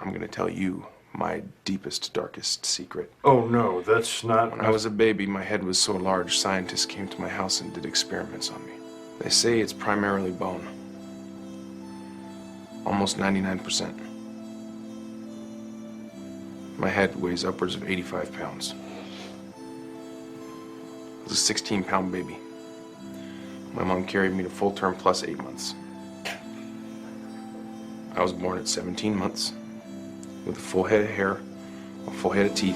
I'm going to tell you my deepest, darkest secret. Oh no, that's not. When I was a baby, my head was so large, scientists came to my house and did experiments on me. They say it's primarily bone, almost 99%. My head weighs upwards of 85 pounds. I was a 16-pound baby. My mom carried me to full term plus 8 months. I was born at 17 months with a full head of hair, a full head of teeth.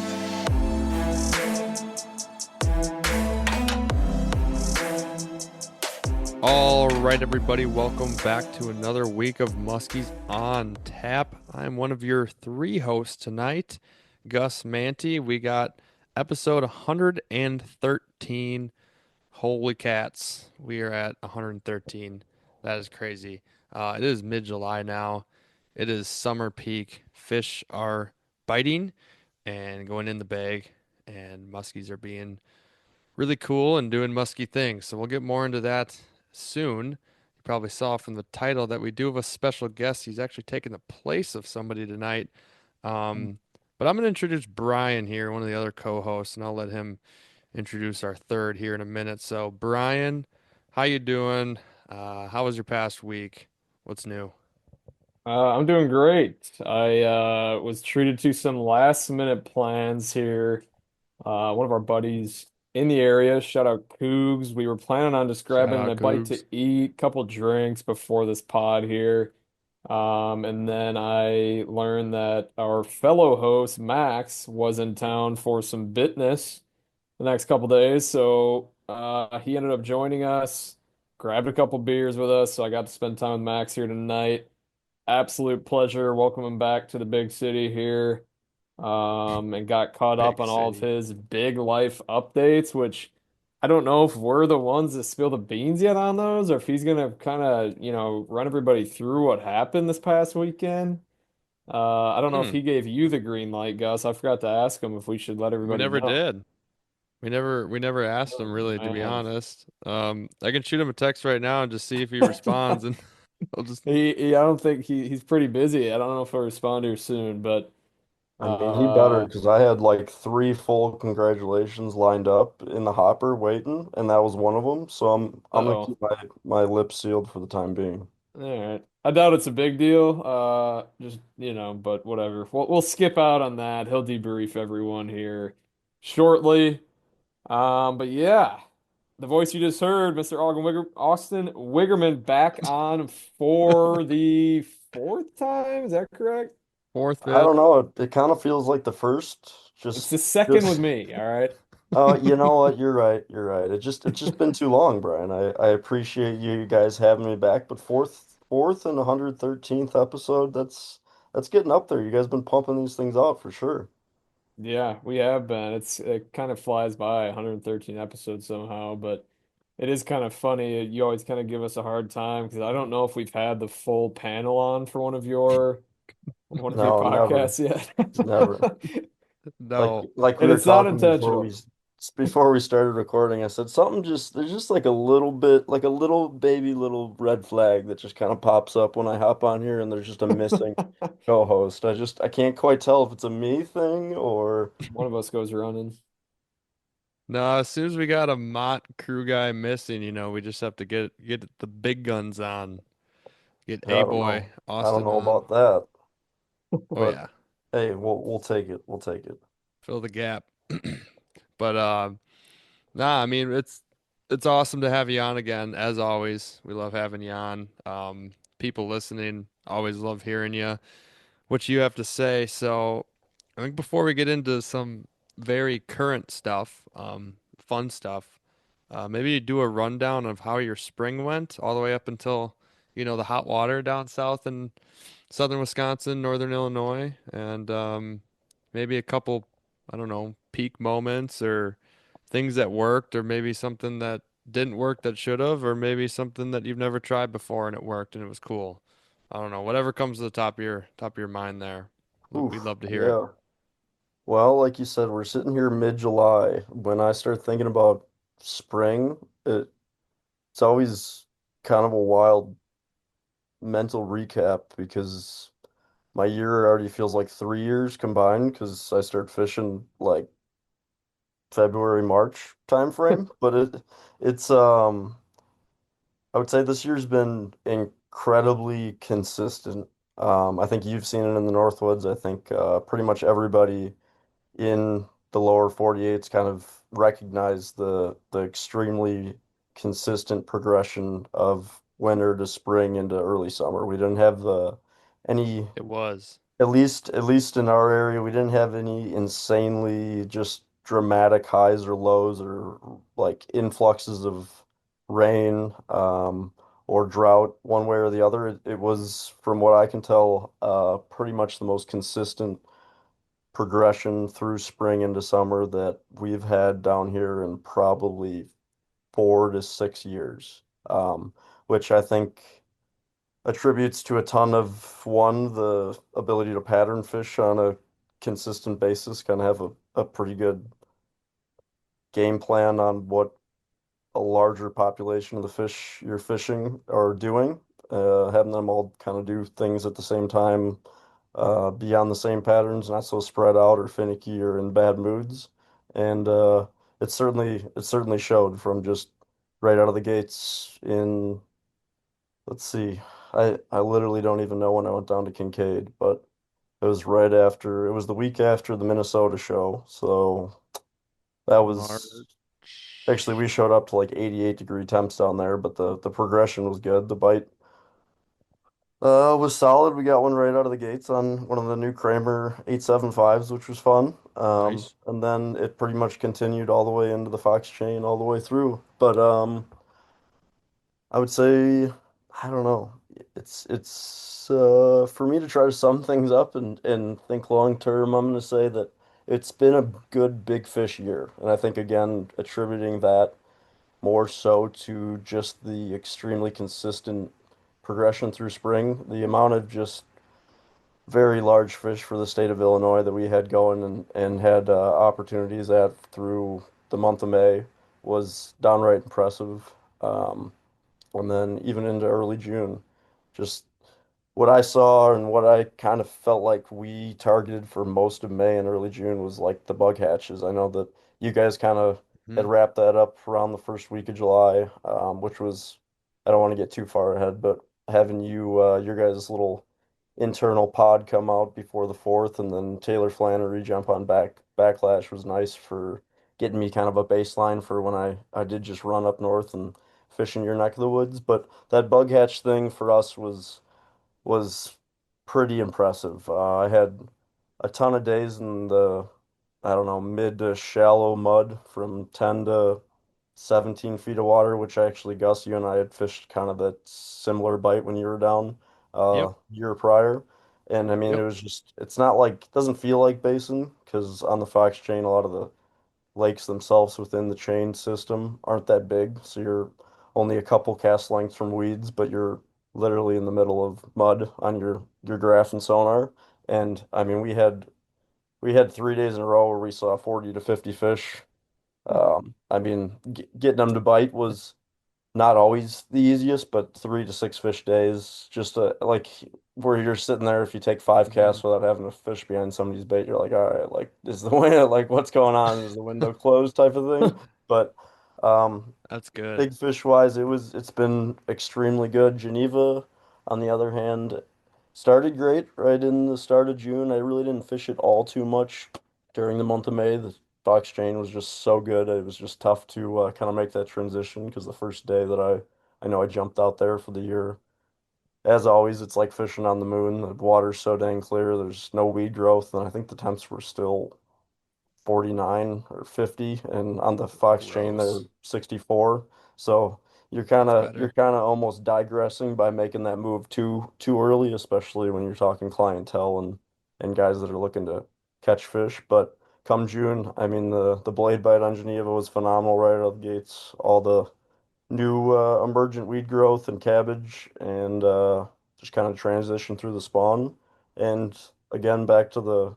All right, everybody, welcome back to another week of Muskies on Tap. I'm one of your three hosts tonight, Gus Manty. We got episode 113. Holy cats, we are at 113. That is crazy. It is mid-July now. It is summer peak. Fish are biting and going in the bag, and muskies are being really cool and doing musky things. So we'll get more into that soon. You probably saw from the title that we do have a special guest. He's actually taking the place of somebody tonight. Um, but I'm going to introduce Brian here, one of the other co-hosts, and I'll let him introduce our third here in a minute. So Brian, how you doing? How was your past week? What's new? I'm doing great. I was treated to some last minute plans here. One of our buddies in the area, shout out Cougs. We were planning on just Shout grabbing out a bite to Cougs. eat, couple drinks before this pod here. And then I learned that our fellow host, Max, was in town for some business the next couple days. So he ended up joining us, grabbed a couple beers with us. So I got to spend time with Max here tonight. Absolute pleasure welcoming back to the big city here. And got caught up Big on all of city. his big life updates, which I don't know if we're the ones that spill the beans yet on those, or if he's gonna kind of, run everybody through what happened this past weekend. I don't know if Hmm. he gave you the green light, Gus. I forgot to ask him if we should let We everybody never know. did. We never asked him Oh, really, to be man. honest. I can shoot him a text right now and just see if he responds, and I'll just. I don't think he's pretty busy. I don't know if he'll respond here soon, but I mean, he better uh, because I had like three full congratulations lined up in the hopper waiting, and that was one of them. So I'm gonna uh-oh. keep my lips sealed for the time being. All right. I doubt it's a big deal. Just, but whatever. We'll skip out on that. He'll debrief everyone here shortly. But yeah, the voice you just heard, Mr. Austin Wiggerman back on for the fourth time. Is that correct? Fourth, I fifth. don't know. It kind of feels like the first. It's Just the second with just. me, all right? Oh, you know what? You're right. You're right. It's just been too long, Brian. I appreciate you guys having me back, but fourth and 113th episode. That's getting up there. You guys been pumping these things out for sure. Yeah, we have been. It kind of flies by 113 episodes somehow, but it is kind of funny. You always kind of give us a hard time because I don't know if we've had the full panel on for one of your No, never, podcasts yet. never. No. Like we And were it's not talking intentional. before we started recording, I said something just there's just like a little bit like a little baby little red flag that just kind of pops up when I hop on here and there's just a missing co-host. I can't quite tell if it's a me thing or One of us goes running. No, as soon as we got a Mott crew guy missing, we just have to get the big guns on. Get I A don't boy know. I don't Austin know on. about that. Oh But yeah, hey, we'll take it. We'll take it. fill the gap. But nah, I mean it's awesome to have you on again. As always, we love having you on. People listening always love hearing what you have to say. So I think before we get into some very current stuff, fun stuff, maybe you do a rundown of how your spring went all the way up until, the hot water down south in southern Wisconsin, northern Illinois, and maybe a couple, I don't know, peak moments or things that worked, or maybe something that didn't work that should have, or maybe something that you've never tried before and it worked and it was cool. I don't know, whatever comes to the top of your mind there. We'd Oof. love to hear it. Yeah. Well, like you said, we're sitting here mid-July. When I start thinking about spring, it's always kind of a wild mental recap because my year already feels like 3 years combined because I start fishing like February, March time frame. But it's I would say this year's been incredibly consistent. I think you've seen it in the Northwoods. I think pretty much everybody in the lower 48's kind of recognize the extremely consistent progression of winter to spring into early summer. We didn't have any, It was. at least in our area, we didn't have any insanely just dramatic highs or lows or like influxes of rain or drought one way or the other. It was, from what I can tell, pretty much the most consistent progression through spring into summer that we've had down here in probably 4 to 6 years, which I think attributes to a ton of one, the ability to pattern fish on a consistent basis, kind of have a pretty good game plan on what a larger population of the fish you're fishing are doing, having them all kind of do things at the same time, be on the same patterns, not so spread out or finicky or in bad moods. And it certainly showed from just right out of the gates in, let's see, I literally don't even know when I went down to Kincaid, but it was the week after the Minnesota show. So that was March. actually, we showed up to like 88-degree temps down there, but the progression was good. The bite was solid. We got one right out of the gates on one of the new Kramer 875s, which was fun. Nice. And then it pretty much continued all the way into the Fox chain all the way through. But I would say, I don't know. It's for me to try to sum things up and think long term, I'm gonna say that it's been a good big fish year. And I think again, attributing that more so to just the extremely consistent progression through spring. The amount of just very large fish for the state of Illinois that we had going and had opportunities at through the month of May was downright impressive. Um, and then even into early June, just what I saw and what I kind of felt like we targeted for most of May and early June was like the bug hatches. I know that you guys kind of had Mhm. wrapped that up around the first week of July, which was, I don't want to get too far ahead, but having your guys' little internal pod come out before the fourth, and then Taylor Flannery jump on backlash was nice for getting me kind of a baseline for when I did just run up north and fish in your neck of the woods. But that bug hatch thing for us was pretty impressive. I had a ton of days in the, I don't know, mid to shallow mud from 10 to 17 feet of water, which actually, Gus, you and I had fished kind of that similar bite when you were down Yep. year prior. And I mean, it Yep. was just, it's not like, it doesn't feel like basin because on the Fox chain, a lot of the lakes themselves within the chain system aren't that big. So you're only a couple cast lengths from weeds, but you're literally in the middle of mud on your graph and sonar. And I mean, we had 3 days in a row where we saw 40 to 50 fish. I mean, getting them to bite was not always the easiest, but 3 to 6 fish days, just like where you're sitting there, if you take five Mhm. casts without having a fish behind somebody's bait, you're like, all right, like is the window, like what's going on? Is the window closed type of thing? But um, That's good. big fish wise, it's been extremely good. Geneva, on the other hand, started great right in the start of June. I really didn't fish it all too much during the month of May. The Fox chain was just so good. It was just tough to kind of make that transition because the first day that I know I jumped out there for the year. As always, it's like fishing on the moon. The water's so dang clear. There's no weed growth, and I think the temps were still 49 or 50, and on the Fox chain they're Gross. 64. So That's you're better. kind of almost digressing by making that move too early, especially when you're talking clientele and guys that are looking to catch fish. But come June, I mean the blade bite on Geneva was phenomenal right out of the gates. All the new emergent weed growth and cabbage and just kind of transition through the spawn. And again, back to the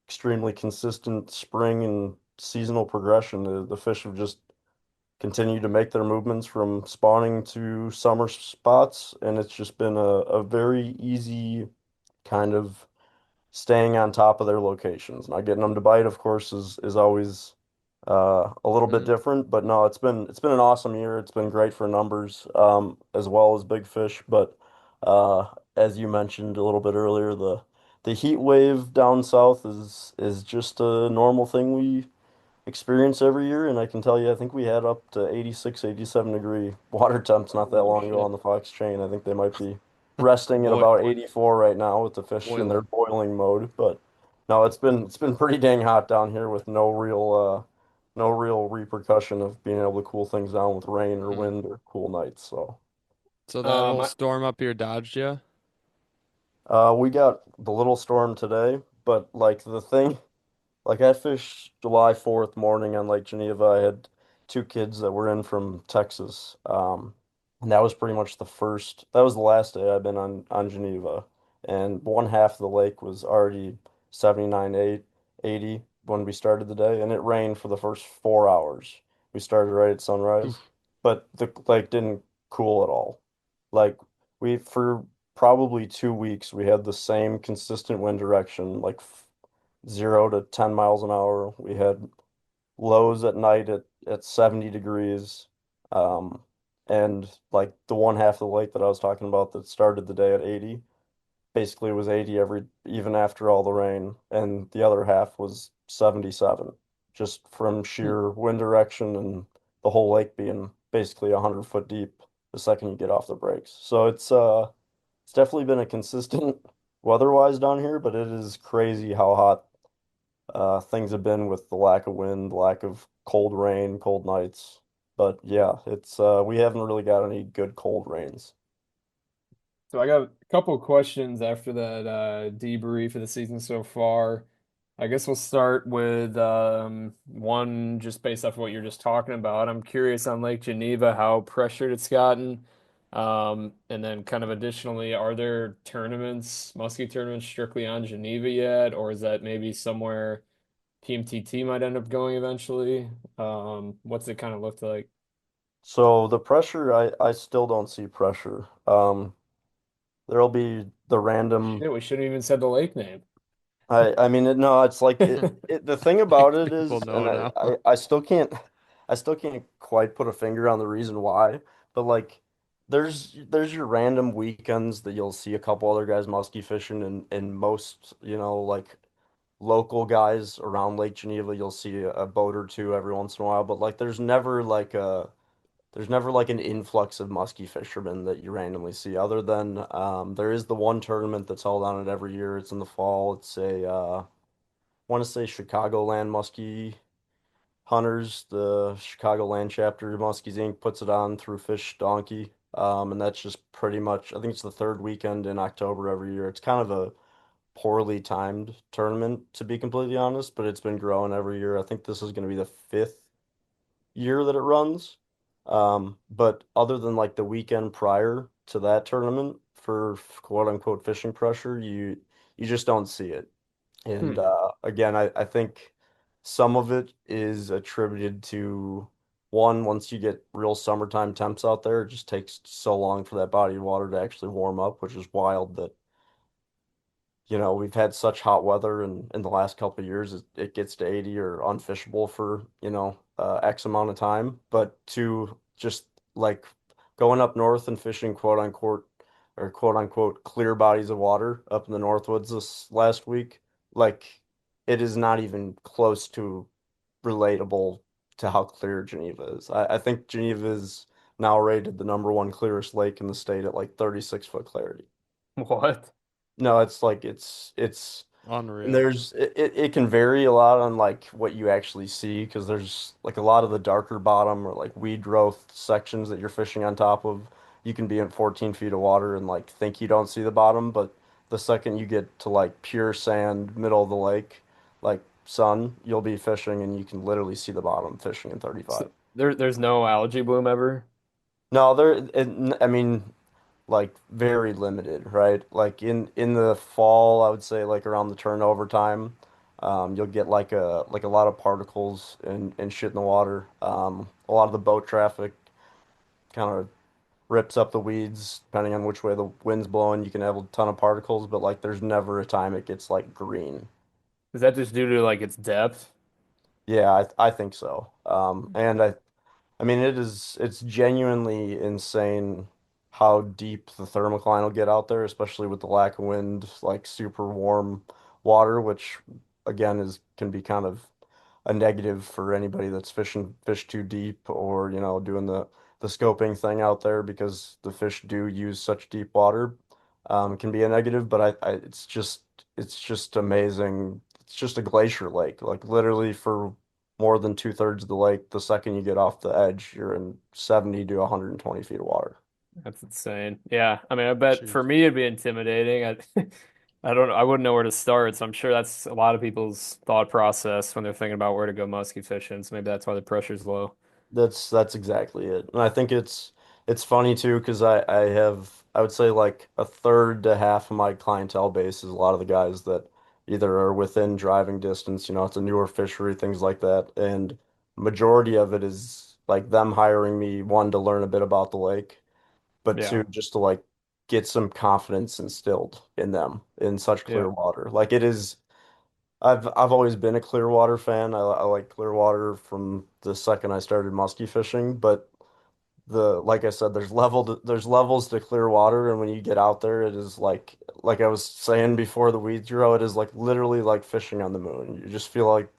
extremely consistent spring and seasonal progression. The fish have just continued to make their movements from spawning to summer spots, and it's just been a very easy kind of staying on top of their locations. Now getting them to bite, of course, is always a little bit Mm. different, but no, it's been an awesome year. It's been great for numbers, as well as big fish. But as you mentioned a little bit earlier, the heat wave down south is just a normal thing we experience every year, and I can tell you, I think we had up to 86, 87 degree water temps not that Oh long ago shit. on the Fox chain. I think they might be resting at Boy, about 84 right now with the fish in their boiling. boiling mode. But no, it's been pretty dang hot down here with no real repercussion of being able to cool things down with rain or Hmm. wind or cool nights. So So that Um, whole I, storm up here dodged you? we got the little storm today, but like the thing. Like I fished July 4th morning on Lake Geneva. I had two kids that were in from Texas. And that was pretty much that was the last day I've been on Geneva. And one half of the lake was already 79, 80 when we started the day. And it rained for the first 4 hours. We started right at sunrise, Oof. but the lake didn't cool at all. Like for probably 2 weeks, we had the same consistent wind direction, like 0 to 10 miles an hour. We had lows at night at 70 degrees. Um, and like the one half of the lake that I was talking about that started the day at 80, basically was 80 even after all the rain. And the other half was 77, just from hmm. sheer wind direction and the whole lake being basically 100 foot deep the second you get off the brakes. So it's definitely been a consistent weather-wise down here, but it is crazy how hot things have been with the lack of wind, lack of cold rain, cold nights. But yeah, it's we haven't really got any good cold rains. So I got a couple of questions after that debrief of the season so far. I guess we'll start with one just based off of what you're just talking about. I'm curious on Lake Geneva how pressured it's gotten. And then kind of additionally, are there tournaments, muskie tournaments strictly on Geneva yet, or is that maybe somewhere PMTT might end up going eventually? What's it kind of looked like? So the pressure, I still don't see pressure. There'll be the random. Shit, we shouldn't even said the lake name. I mean no, it's like the thing about it People is, and know now. I still can't quite put a finger on the reason why, but like there's your random weekends that you'll see a couple other guys musky fishing, and most, like local guys around Lake Geneva, you'll see a boat or two every once in a while, but like there's never like an influx of musky fishermen that you randomly see, other than there is the one tournament that's held on it every year. It's in the fall. It's want to say Chicagoland Muskie Hunters, the Chicagoland chapter, Muskies Inc. puts it on through Fish Donkey. And that's just pretty much, I think it's the third weekend in October every year. It's kind of a poorly timed tournament, to be completely honest, but it's been growing every year. I think this is going to be the fifth year that it runs. But other than like the weekend prior to that tournament for quote unquote fishing pressure, you just don't see it. And Hmm. again, I think some of it is attributed to one, once you get real summertime temps out there, it just takes so long for that body of water to actually warm up, which is wild that we've had such hot weather, and in the last couple of years it gets to 80 or unfishable for, X amount of time. But to just like going up north and fishing quote unquote clear bodies of water up in the Northwoods this last week, like it is not even close to relatable to how clear Geneva is. I think Geneva is now rated the number one clearest lake in the state at like 36-foot clarity. What? No, it's like it's and Unreal. it can vary a lot on like what you actually see, because there's like a lot of the darker bottom or like weed growth sections that you're fishing on top of. You can be in 14 feet of water and like think you don't see the bottom, but the second you get to like pure sand, middle of the lake, like sun, you'll be fishing and you can literally see the bottom fishing in So 35. there's no algae bloom ever. No, I mean, like very limited, right? Like in the fall, I would say like around the turnover time, you'll get like a lot of particles and shit in the water. A lot of the boat traffic kind of rips up the weeds depending on which way the wind's blowing. You can have a ton of particles, but like there's never a time it gets like green. Is that just due to like its depth? Yeah, I think so. And I mean, it's genuinely insane how deep the thermocline will get out there, especially with the lack of wind, like super warm water, which again is can be kind of a negative for anybody that's fishing fish too deep or, doing the scoping thing out there because the fish do use such deep water. Can be a negative, but it's just amazing. It's just a glacier lake. Like literally for more than two-thirds of the lake, the second you get off the edge, you're in 70 to 120 feet of water. That's insane. Yeah, I mean, I bet for Jeez. me it'd be intimidating. I don't know. I wouldn't know where to start. So I'm sure that's a lot of people's thought process when they're thinking about where to go muskie fishing. So maybe that's why the pressure's low. That's exactly it. And I think it's funny too because I would say like a third to half of my clientele base is a lot of the guys that either are within driving distance, it's a newer fishery, things like that. And majority of it is like them hiring me, one, to learn a bit about the lake, but Yeah, two, just to like get some confidence instilled in them in such yeah. clear water. Like it is I've always been a Clearwater fan. I like Clearwater from the second I started muskie fishing, but like I said, there's levels to Clearwater, and when you get out there, it is like I was saying before the weeds grow, it is like literally like fishing on the moon. You just feel like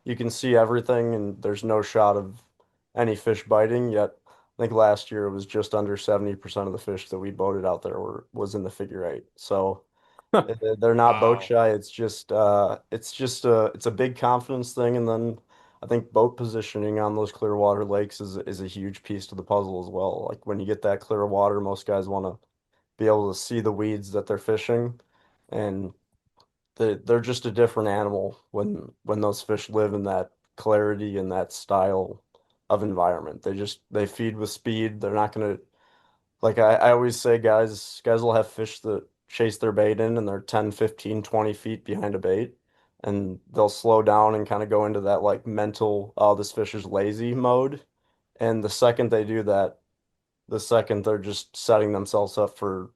you can see everything, and there's no shot of any fish biting. Yet, I think last year it was just under 70% of the fish that we boated out there was in the figure eight. So. They're not boat Wow. shy. It's a big confidence thing, and then I think boat positioning on those clear water lakes is a huge piece to the puzzle as well. Like when you get that clear water, most guys want to be able to see the weeds that they're fishing, and they're just a different animal when those fish live in that clarity and that style of environment. They feed with speed. They're not gonna like I always say guys will have fish that chase their bait in and they're 10, 15, 20 feet behind a bait and they'll slow down and kind of go into that like mental, oh, this fish is lazy mode. And the second they do that, the second they're just setting themselves up for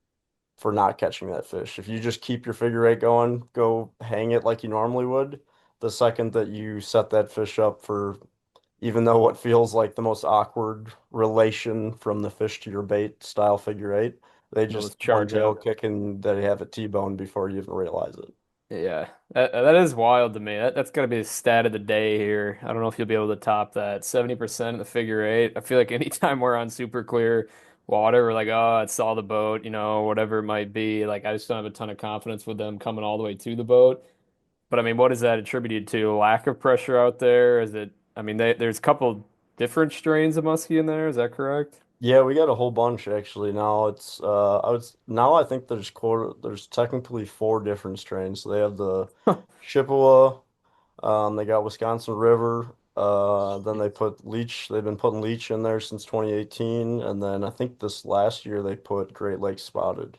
not catching that fish. If you just keep your figure eight going, go hang it like you normally would, the second that you set that fish up for even though what feels like the most awkward relation from the fish to your bait style figure eight, they They'll just just one charge tail in. kick and they have it T-boned before you even realize it. Yeah, that is wild to me. That's got to be the stat of the day here. I don't know if you'll be able to top that. 70% of the figure eight. I feel like anytime we're on super clear water, we're like, oh, I saw the boat, whatever it might be. Like, I just don't have a ton of confidence with them coming all the way to the boat. But I mean, what is that attributed to? Lack of pressure out there? Is it, I mean, there's a couple different strains of muskie in there. Is that correct? Yeah, we got a whole bunch actually. Now I think there's technically four different strains. So they have the Chippewa, they got Wisconsin River, then Jeez. they've been putting leech in there since 2018, and then I think this last year they put Great Lakes Spotted.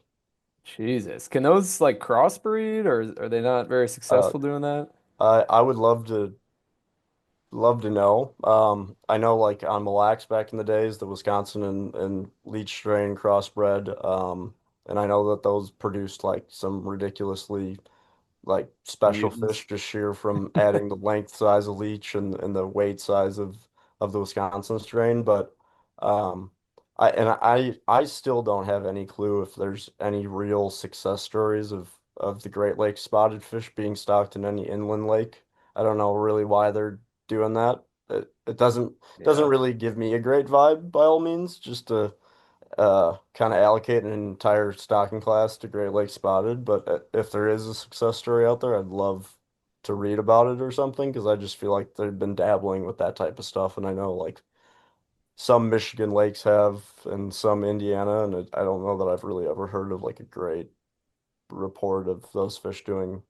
Jesus. Can those like crossbreed or are they not very Uh, successful doing that? I would love to know. I know like on Mille Lacs back in the days, the Wisconsin and Leech strain crossbred. And I know that those produced like some ridiculously like special Mutants. fish just sheer from adding the length size of leech and the weight size of the Wisconsin strain. But um, I still don't have any clue if there's any real success stories of the Great Lakes spotted fish being stocked in any inland lake. I don't know really why they're doing that. It doesn't Yeah. really give me a great vibe by all means. Just to kind of allocate an entire stocking class to Great Lakes Spotted, but if there is a success story out there, I'd love to read about it or something because I just feel like they've been dabbling with that type of stuff, and I know like some Michigan lakes have and some Indiana, and I don't know that I've really ever heard of like a great report of those fish doing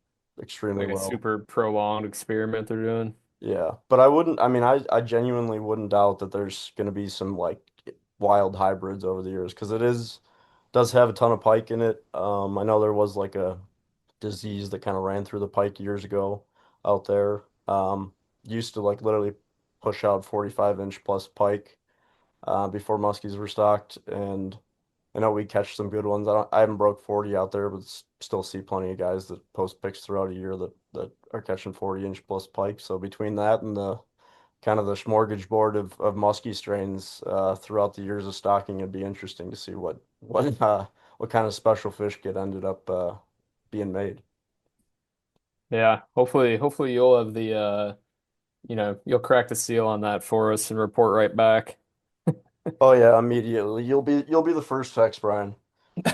extremely Like a well. super prolonged experiment they're doing. Yeah, but I wouldn't, I mean, I genuinely wouldn't doubt that there's going to be some like wild hybrids over the years because does have a ton of pike in it. I know there was like a disease that kind of ran through the pike years ago out there. Used to like literally push out 45-inch plus pike before muskies were stocked, and I know we catch some good ones. I haven't broke 40 out there, but still see plenty of guys that post pics throughout a year that are catching 40-inch plus pike. So between that and the kind of the smorgasbord of musky strains throughout the years of stocking, it'd be interesting to see what kind of special fish get ended up being made. Yeah, hopefully you'll have the you'll crack the seal on that for us and report right back. Oh yeah, immediately. You'll be the first text, Brian.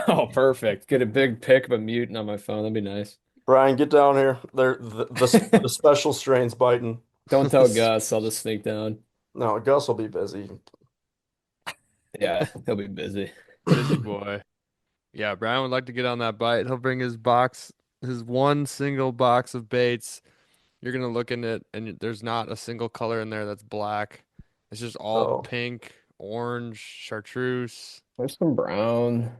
Oh, perfect. Get a big pic of a mutant on my phone. That'd be nice. Brian, get down here. The special strain's biting. Don't tell Gus. I'll just sneak down. No, Gus will be busy. Yeah, he'll be busy. Busy boy. Yeah, Brian would like to get on that bite. He'll bring his box, his one single box of baits. You're gonna look in it, and there's not a single color in there that's black. It's just all Oh, pink, orange, chartreuse, There's some brown.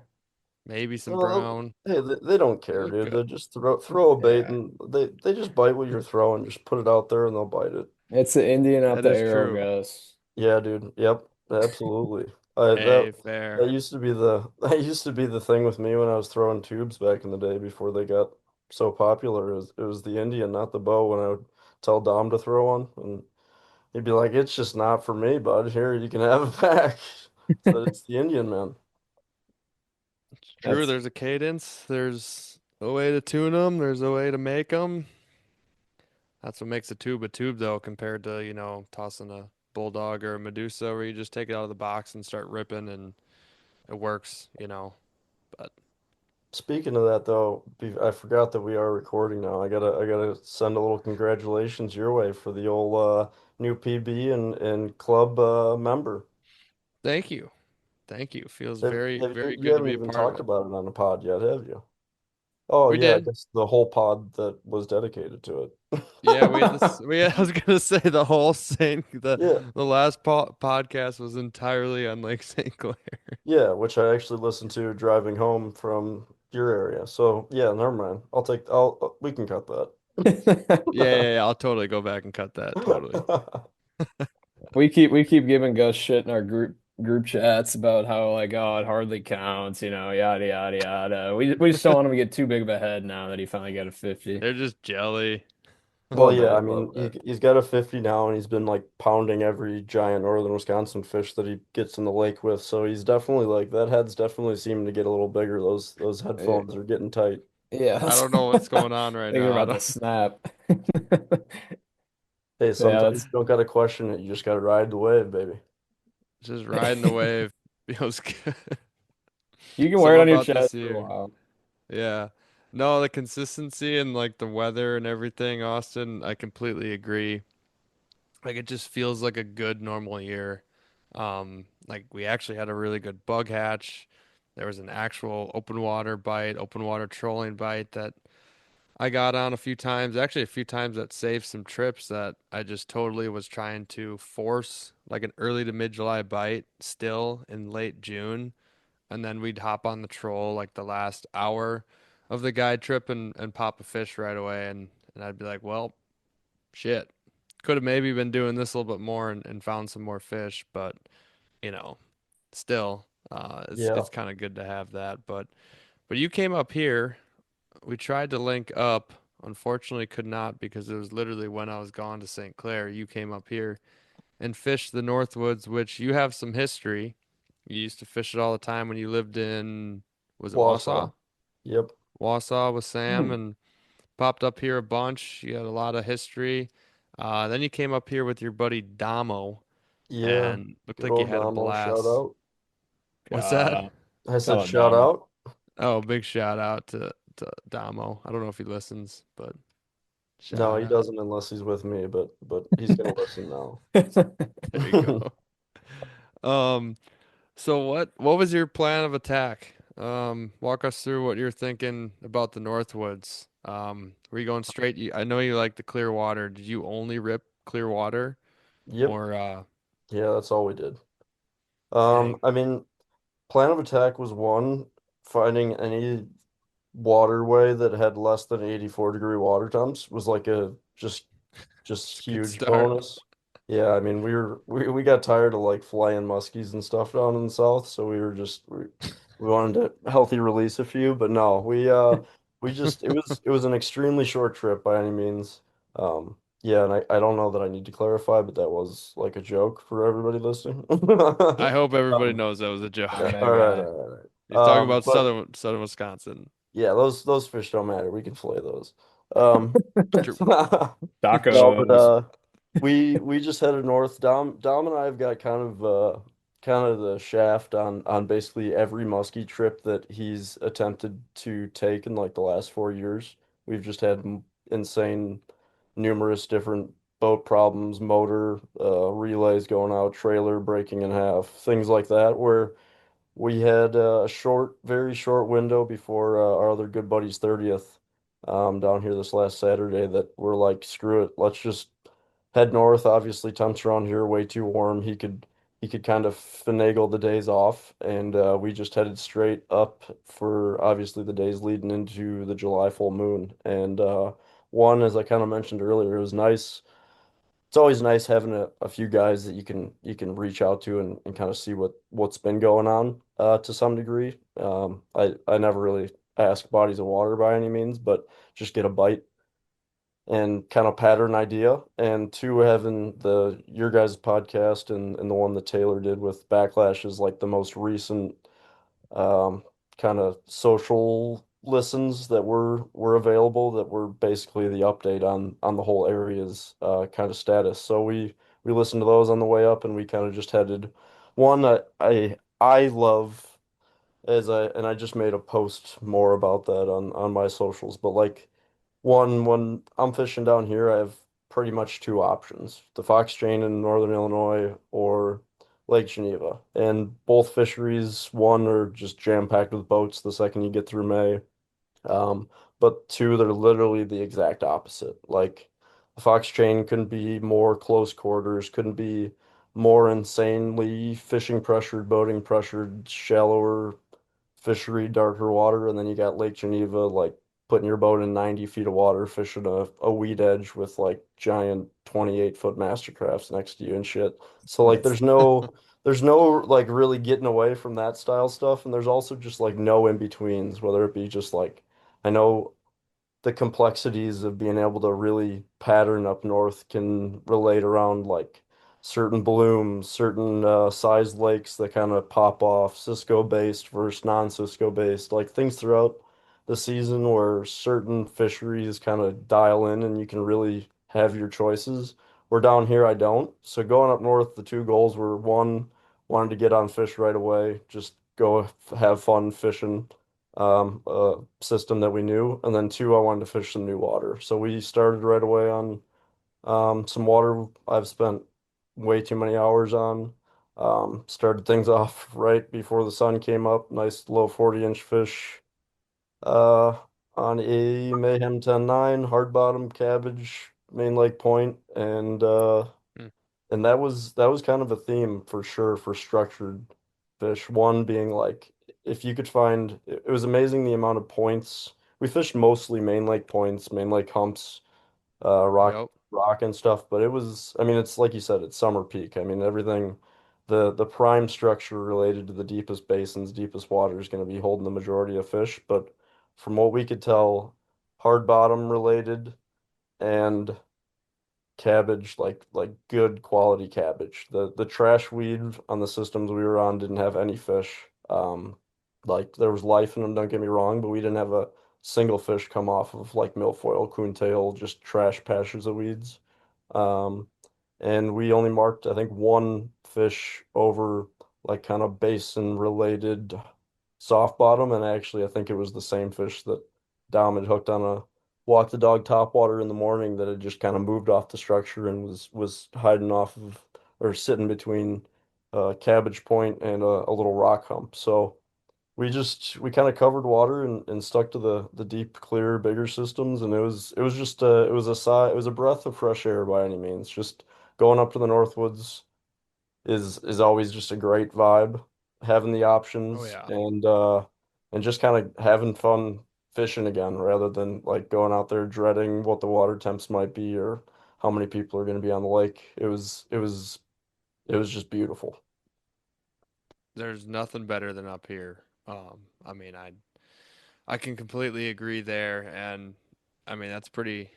maybe some well, brown. hey, they don't They care, look dude. They good. just throw a bait Yeah. and they just bite what you're throwing. Just put it out there and they'll bite it. It's the Indian out That the is arrow, true. Gus. Yeah, dude. Yep, absolutely. I Hey, that fair. used to be the that used to be the thing with me when I was throwing tubes back in the day before they got so popular. It was the Indian, not the bow. When I would tell Dom to throw one, and he'd be like, "It's just not for me, bud. Here, you can have it back." So it's the Indian, man. It's true. That's There's a cadence. There's a way to tune them. There's a way to make them. That's what makes a tube, though, compared to, tossing a bulldog or a Medusa, where you just take it out of the box and start ripping, and it works. But Speaking of that, though, I forgot that we are recording now. I gotta send a little congratulations your way for the old new PB and club member. thank you. Thank you. Feels Have, very, have, very you good to haven't be a even part of talked it. about it on the pod yet, have you? Oh We yeah, I did. guess the whole pod that was dedicated to Yeah, we had this. it. I was gonna say the whole thing. The Yeah, the last podcast was entirely on Lake St. Clair. yeah, which I actually listened to driving home from your area. So yeah, never mind. We can cut Yeah, that. yeah, yeah. I'll totally go back and cut that. Totally. we keep giving Gus shit in our group chats about how like oh it hardly counts, yada yada yada. We just don't want him to get too big of a head now that he finally got a 50. They're just jelly. Well, Love yeah, I it, mean, love he, it. he's got a 50 now, and he's been like pounding every giant northern Wisconsin fish that he gets in the lake with. So he's definitely like that head's definitely seeming to get a little bigger. Those Eh, headphones are getting tight. Yeah, I that's don't know what's going on right thinking now. I about the don't snap. Hey, Yeah, sometimes you don't gotta question it. You just gotta ride the wave, baby. just riding the wave. Feels good. you can wear it Something on your about this chest for a year. while. Yeah. No, the consistency and like the weather and everything, Austin, I completely agree. Like it just feels like a good normal year. Like we actually had a really good bug hatch. There was an actual open water bite, open water trolling bite that I got on a few times. Actually, a few times that saved some trips that I just totally was trying to force like an early to mid July bite still in late June. And then we'd hop on the troll like the last hour of the guide trip and pop a fish right away. And I'd be like, well, shit. Could have maybe been doing this a little bit more and found some more fish, but you know, still, it's Yeah. kind of good to have that. But you came up here. We tried to link up. Unfortunately, could not because it was literally when I was gone to St. Clair. You came up here and fished the Northwoods, which you have some history. You used to fish it all the time when you lived in, was it Wausau. Wausau? Yep. Wausau with Sam Hmm. and popped up here a bunch. You had a lot of history. Then you came up here with your buddy Damo Yeah. and looked Good like you old had a Damo. Shout blast. out. What's that? I Shout said out shout Dom. out. Oh, big shout out to Damo. I don't know if he listens, but No, shout he out. doesn't unless he's with me, but he's gonna listen now. There you go. Um, so what was your plan of attack? Walk us through what you're thinking about the Northwoods. Were you going straight? I know you like the clear water. Did you only rip clear water Yep. or Yeah, that's all we did. dang, I mean, plan of attack was one, finding any waterway that had less than 84-degree water temps was like a just it's a good huge start. bonus. Yeah, I mean we got tired of like flying muskies and stuff down in the south, so we were just we wanted to healthy release a few, but no, we just it was an extremely short trip by any means. Yeah, and I don't know that I need to clarify, but that was like a joke for everybody listening. I hope everybody Um, knows that was a yeah, joke. My all right, guy. all right, all He's right. talking about But Southern Wisconsin. yeah, those fish don't matter. We can fillet those. Um, True. no, but Tacos. we just headed north. Dom and I have got kind of the shaft on basically every muskie trip that he's attempted to take in like the last 4 years. We've just had insane, numerous different boat problems, motor, relays going out, trailer breaking in half, things like that, where we had a short, very short window before our other good buddy's 30th down here this last Saturday that we're like, screw it, let's just head north. Obviously, temps around here are way too warm. He could kind of finagle the days off, and we just headed straight up for obviously the days leading into the July full moon. And one, as I kind of mentioned earlier, it was nice. It's always nice having a few guys that you can reach out to and kind of see what's been going on to some degree. I never really ask bodies of water by any means, but just get a bite and kind of pattern idea. And two, having the your guys' podcast and the one that Taylor did with Backlash is like the most recent um, kind of social listens that were available that were basically the update on the whole area's kind of status. So we listened to those on the way up, and we kind of just headed one I love and I just made a post more about that on my socials, but like one when I'm fishing down here, I have pretty much two options: the Fox Chain in Northern Illinois or Lake Geneva. And both fisheries, one are just jam-packed with boats the second you get through May. Um, but two, they're literally the exact opposite. Like the Fox Chain couldn't be more close quarters, couldn't be more insanely fishing pressured, boating pressured, shallower fishery, darker water, and then you got Lake Geneva, like putting your boat in 90 feet of water, fishing a weed edge with like giant 28-foot mastercrafts next to you and shit. So like That's there's no like really getting away from that style stuff, and there's also just like no in betweens, whether it be just like I know the complexities of being able to really pattern up north can relate around like certain blooms, certain size lakes that kind of pop off, Cisco based versus non-Cisco based, like things throughout the season where certain fisheries kind of dial in and you can really have your choices. Where down here I don't. So going up north, the two goals were one, wanted to get on fish right away, just go have fun fishing system that we knew, and then two, I wanted to fish some new water. So we started right away on some water I've spent way too many hours on. Started things off right before the sun came up. Nice low 40-inch fish uh, on a Mayhem 10-9, hard bottom cabbage, main lake point, Hmm. and that was kind of a theme for sure for structured fish. One being like if you could find it was amazing the amount of points. We fished mostly main lake points, main lake humps, Yep. rock and stuff, but it was I mean it's like you said, it's summer peak. I mean everything the prime structure related to the deepest basins, deepest water is going to be holding the majority of fish, but from what we could tell, hard bottom related and cabbage, like good quality cabbage. The trash weed on the systems we were on didn't have any fish. Like there was life in them, don't get me wrong, but we didn't have a single fish come off of like milfoil, coontail, just trash patches of weeds. Um, and we only marked, I think, one fish over like kind of basin related soft bottom, and actually I think it was the same fish that Dom had hooked on a walk the dog topwater in the morning that had just kind of moved off the structure and was hiding off of or sitting between Cabbage Point and a little rock hump. So we kind of covered water and stuck to the deep, clear, bigger systems, and it was just it was a breath of fresh air by any means. Just going up to the Northwoods is always just a great vibe. Having the Oh options yeah. and just kind of having fun fishing again rather than like going out there dreading what the water temps might be or how many people are going to be on the lake. It was just beautiful. There's nothing better than up here. I mean, I can completely agree there, and I mean that's pretty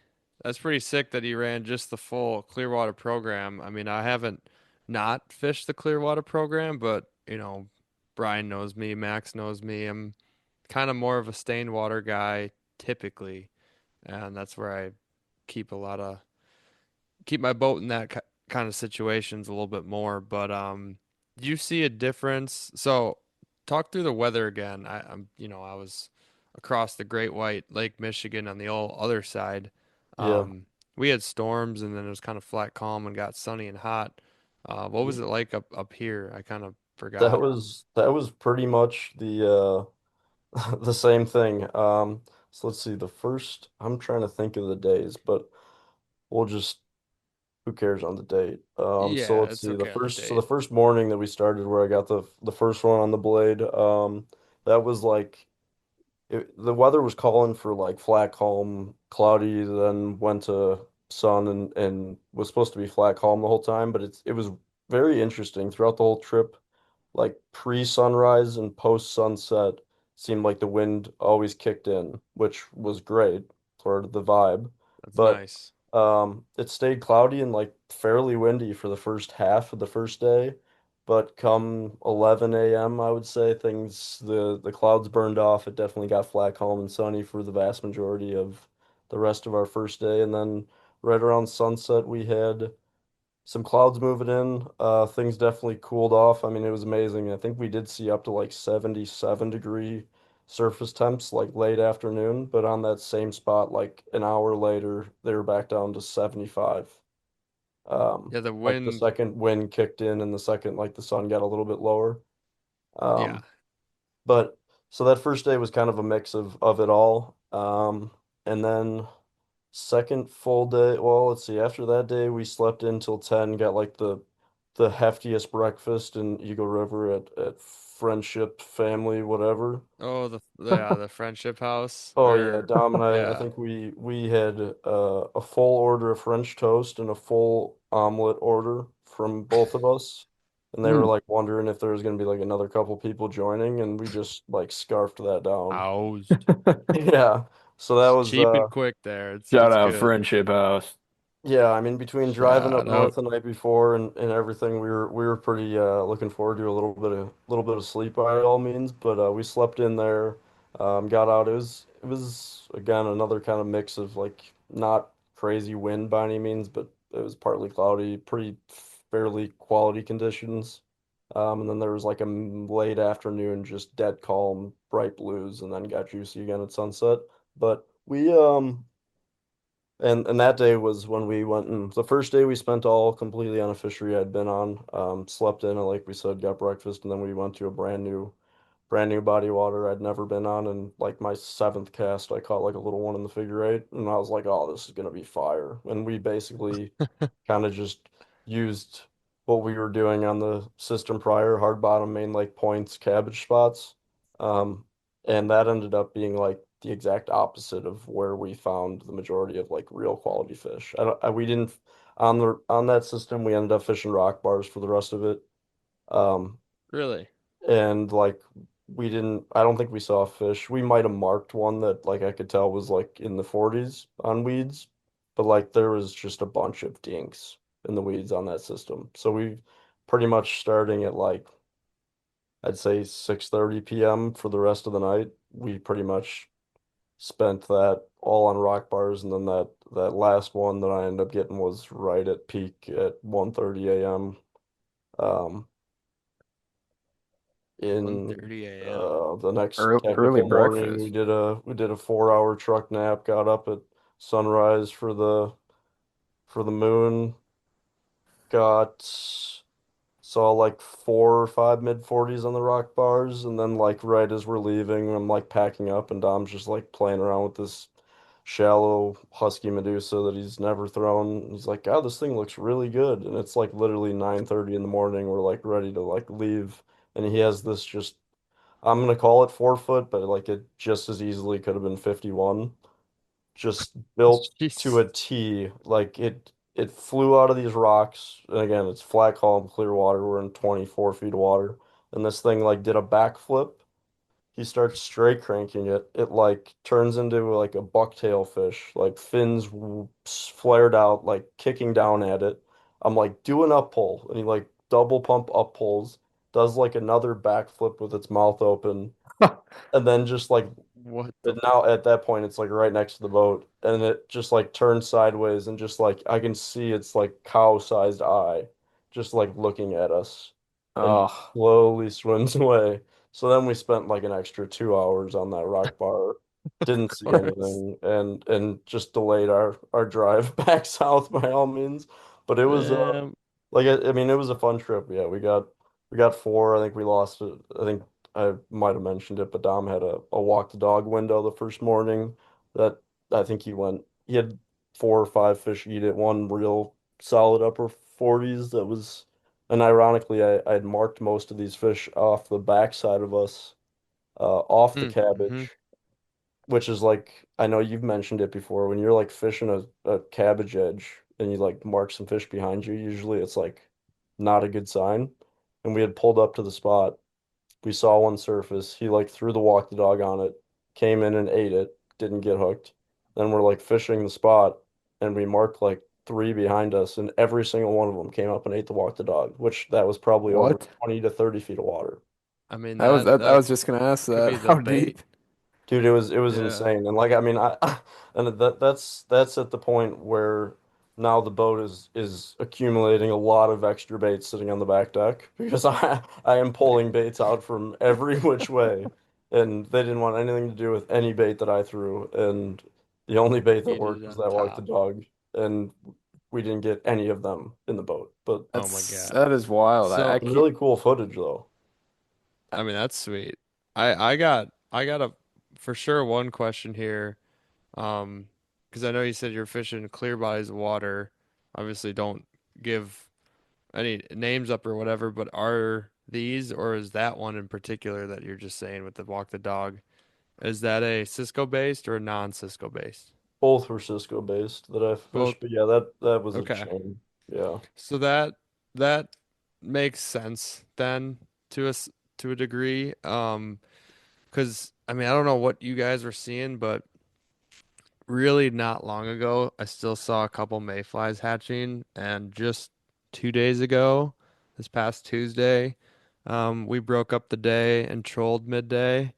sick that he ran just the full Clearwater program. I mean, I haven't not fished the Clearwater program, but Brian knows me, Max knows me. I'm kind of more of a stained water guy typically, and that's where I keep a lot of keep my boat in that kind of situations a little bit more. But do you see a difference? So talk through the weather again. I was across the Great White Lake, Michigan on the other side. Yeah. We had storms and then it was kind of flat calm and got sunny and hot. What was it like up here? I kind of That forgot. was pretty much the the same thing. So let's see, the first I'm trying to think of the days, but we'll just who cares on the date? So Yeah, let's it's see, okay on the the date. first morning that we started where I got the first one on the blade, that was like the weather was calling for like flat, calm, cloudy, then went to sun and was supposed to be flat, calm the whole time, but it was very interesting throughout the whole trip. Like pre-sunrise and post-sunset seemed like the wind always kicked in, which was great for the vibe. That's But nice. it stayed cloudy and like fairly windy for the first half of the first day. But come 11 a.m., I would say the clouds burned off. It definitely got flat, calm, and sunny for the vast majority of the rest of our first day. And then right around sunset, we had some clouds moving in. Things definitely cooled off. I mean, it was amazing. I think we did see up to like 77-degree surface temps like late afternoon, but on that same spot, like an hour later, they were back down to 75. Yeah, the Like the wind. second wind kicked in and the second like the sun got a little bit lower. Yeah, Um, but so that first day was kind of a mix of it all. And then second full day, well, let's see, after that day we slept in till 10, got like the heftiest breakfast in Eagle River at Friendship Family, whatever. oh, the friendship house, Oh yeah, or Dom and I yeah. think we had a full order of French toast and a full omelet order from both of us. And they were Mm. like wondering if there was gonna be like another couple people joining, and we just like scarfed that down. Housed. Yeah. So that It's was cheap and quick there. Shout It's out good. Friendship House. yeah, I mean between driving up Shout north out. the night before and everything, we were pretty looking forward to a little bit of sleep by all means, but we slept in there, got out. It was again another kind of mix of like not crazy wind by any means, but it was partly cloudy, pretty fairly quality conditions. And then there was like a late afternoon, just dead calm, bright blues, and then got juicy again at sunset. But and that day was when we went and the first day we spent all completely on a fishery I'd been on. Slept in, like we said, got breakfast, and then we went to a brand new body of water I'd never been on. And like my seventh cast, I caught like a little one in the figure eight, and I was like, oh, this is gonna be fire. And we basically kind of just used what we were doing on the system prior, hard bottom, main lake points, cabbage spots. Um, and that ended up being like the exact opposite of where we found the majority of like real quality fish. We didn't on that system, we ended up fishing rock bars for the rest of it. Um, Really? and like I don't think we saw a fish. We might have marked one that like I could tell was like in the 40s on weeds, but like there was just a bunch of dinks in the weeds on that system. So we pretty much starting at like I'd say 6:30 p.m. for the rest of the night. We pretty much spent that all on rock bars, and then that last one that I ended up getting was right at peak at 1:30 a.m. Um, in 1:30 a.m. the next Early technical morning, breakfast. we did a 4 hour truck nap, got up at sunrise for the moon, got saw like 4 or 5 mid 40s on the rock bars, and then like right as we're leaving, I'm like packing up, and Dom's just like playing around with this shallow husky Medusa that he's never thrown. He's like, God, this thing looks really good. And it's like literally 9:30 in the morning. We're like ready to like leave. And he has this just I'm gonna call it 4 foot, but like it just as easily could have been 51. Just built to Jeez. a T. Like it flew out of these rocks. And again, it's flat column, clear water. We're in 24 feet of water. And this thing like did a backflip he starts straight cranking it. It like turns into like a bucktail fish, like fins flared out, like kicking down at it. I'm like, do an up pull, and he like double pump up pulls, does like another backflip with its mouth open, and then just like What the but now at that point it's like right next to the boat and it just like turns sideways and just like I can see its like cow-sized eye just like looking at us and just Oh, slowly swims away. So then we spent like an extra 2 hours on that rock bar, didn't of see course. anything and just delayed our drive back south by all means. But it was man? like I mean it was a fun trip. Yeah, we got four. I think we lost it. I think I might have mentioned it, but Dom had a walk the dog window the first morning that I think he had 4 or 5 fish eat it, one real solid upper 40s that was, and ironically, I had marked most of these fish off the backside of us, off the Mm-hmm. cabbage, which is like, I know you've mentioned it before, when you're like fishing a cabbage edge and you like mark some fish behind you, usually it's like not a good sign. And we had pulled up to the spot. We saw one surface. He like threw the walk the dog on it, came in and ate it, didn't get hooked. Then we're like fishing the spot and we marked like three behind us and every single one of them came up and ate the walk the dog, which that was probably over What? 20 to 30 feet of water. I mean That was that that. I that was just gonna ask could that. be the How bait. deep? Dude, it was Yeah. insane. And like I mean I and that's at the point where now the boat is accumulating a lot of extra baits sitting on the back deck because I am pulling baits out from every which way and they didn't want anything to do with any bait that I threw and the only bait that Needed worked it was on that walk the top. dog and we didn't get any of them in the boat. But Oh my That's God. that is wild. I So, some can't. really cool footage though. I mean, that's sweet. I got a for sure one question here. Because I know you said you're fishing clear bodies of water. Obviously, don't give any names up or whatever, but are these or is that one in particular that you're just saying with the walk the dog? Is that a Cisco based or non-Cisco based? Both were Cisco based that I Both. fished, but yeah, that was a Okay. chain. Yeah. So that makes sense then to us to a degree. Because I mean, I don't know what you guys were seeing, but really not long ago, I still saw a couple mayflies hatching, and just 2 days ago, this past Tuesday, we broke up the day and trolled midday,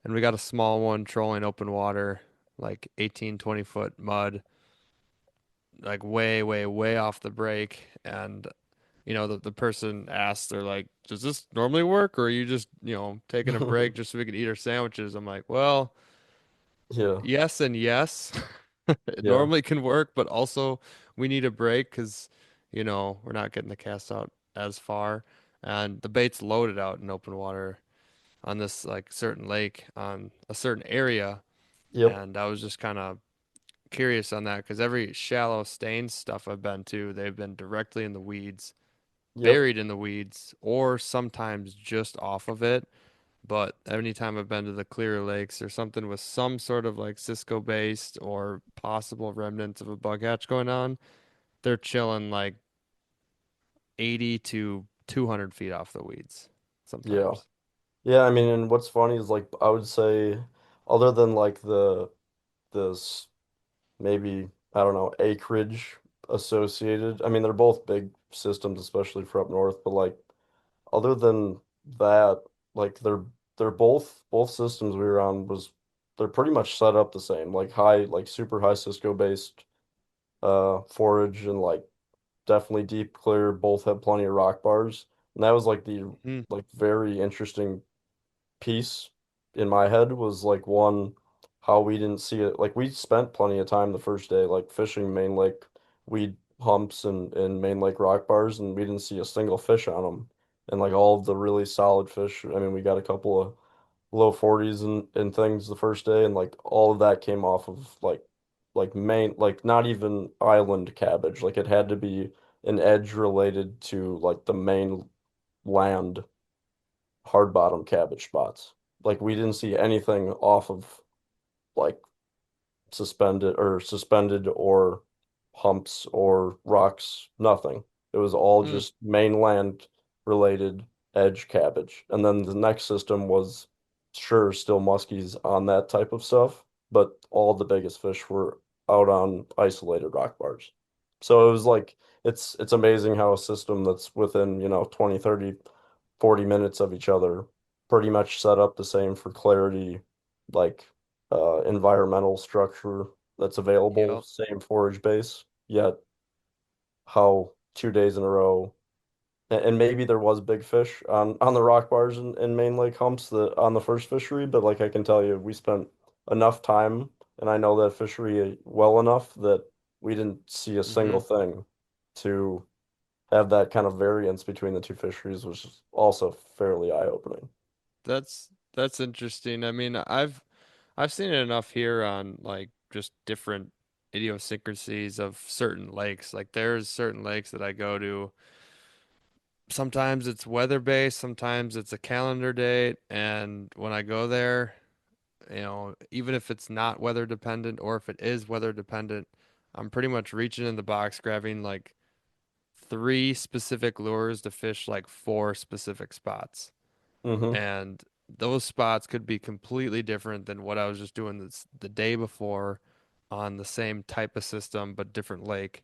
and we got a small one trolling open water, like 18, 20 foot mud, like way, way, way off the break, and the person asked, they're like, does this normally work, or are you just, taking a break just so we can eat our sandwiches? I'm like, well, Yeah. yes and yes. It Yeah. normally can work, but also we need a break because, we're not getting the cast out as far. And the bait's loaded out in open water on this like certain lake on a certain area. Yep. And I was just kind of curious on that because every shallow stain stuff I've been to, they've been directly in the weeds, Yep. buried in the weeds, or sometimes just off of it. But anytime I've been to the clear lakes or something with some sort of like Cisco based or possible remnants of a bug hatch going on, they're chilling like 80 to 200 feet off the weeds Yeah. sometimes. Yeah, I mean, and what's funny is like I would say other than like this maybe I don't know, acreage associated. I mean, they're both big systems, especially for up north, but like other than that, like they're both systems we were on was they're pretty much set up the same, like high, like super high Cisco based forage and like definitely deep clear, both had plenty of rock bars. And that was like the Hmm. like very interesting piece in my head was like one how we didn't see it. Like we spent plenty of time the first day like fishing main lake weed humps and main lake rock bars and we didn't see a single fish on them. And like all of the really solid fish, I mean we got a couple of low 40s and things the first day and like all of that came off of like main like not even island cabbage. Like it had to be an edge related to like the main land hard bottom cabbage spots. Like we didn't see anything off of like suspended or humps or rocks, nothing. It was all Hmm. just mainland related edge cabbage. And then the next system was sure still muskies on that type of stuff, but all the biggest fish were out on isolated rock bars. So it was like it's amazing how a system that's within, 20, 30, 40 minutes of each other pretty much set up the same for clarity, like environmental structure that's available, Yep. same forage base, yet how 2 days in a row and maybe there was big fish on the rock bars in Main Lake humps on the first fishery, but like I can tell you, we spent enough time, and I know that fishery well enough that we didn't see a Hmm. single thing to have that kind of variance between the two fisheries, which is also fairly eye-opening. That's interesting. I mean, I've seen it enough here on like just different idiosyncrasies of certain lakes. Like there's certain lakes that I go to. Sometimes it's weather based, sometimes it's a calendar date, and when I go there, even if it's not weather dependent or if it is weather dependent, I'm pretty much reaching in the box, grabbing like three specific lures to fish like four specific spots. Mm-hmm. And those spots could be completely different than what I was just doing the day before on the same type of system but different lake.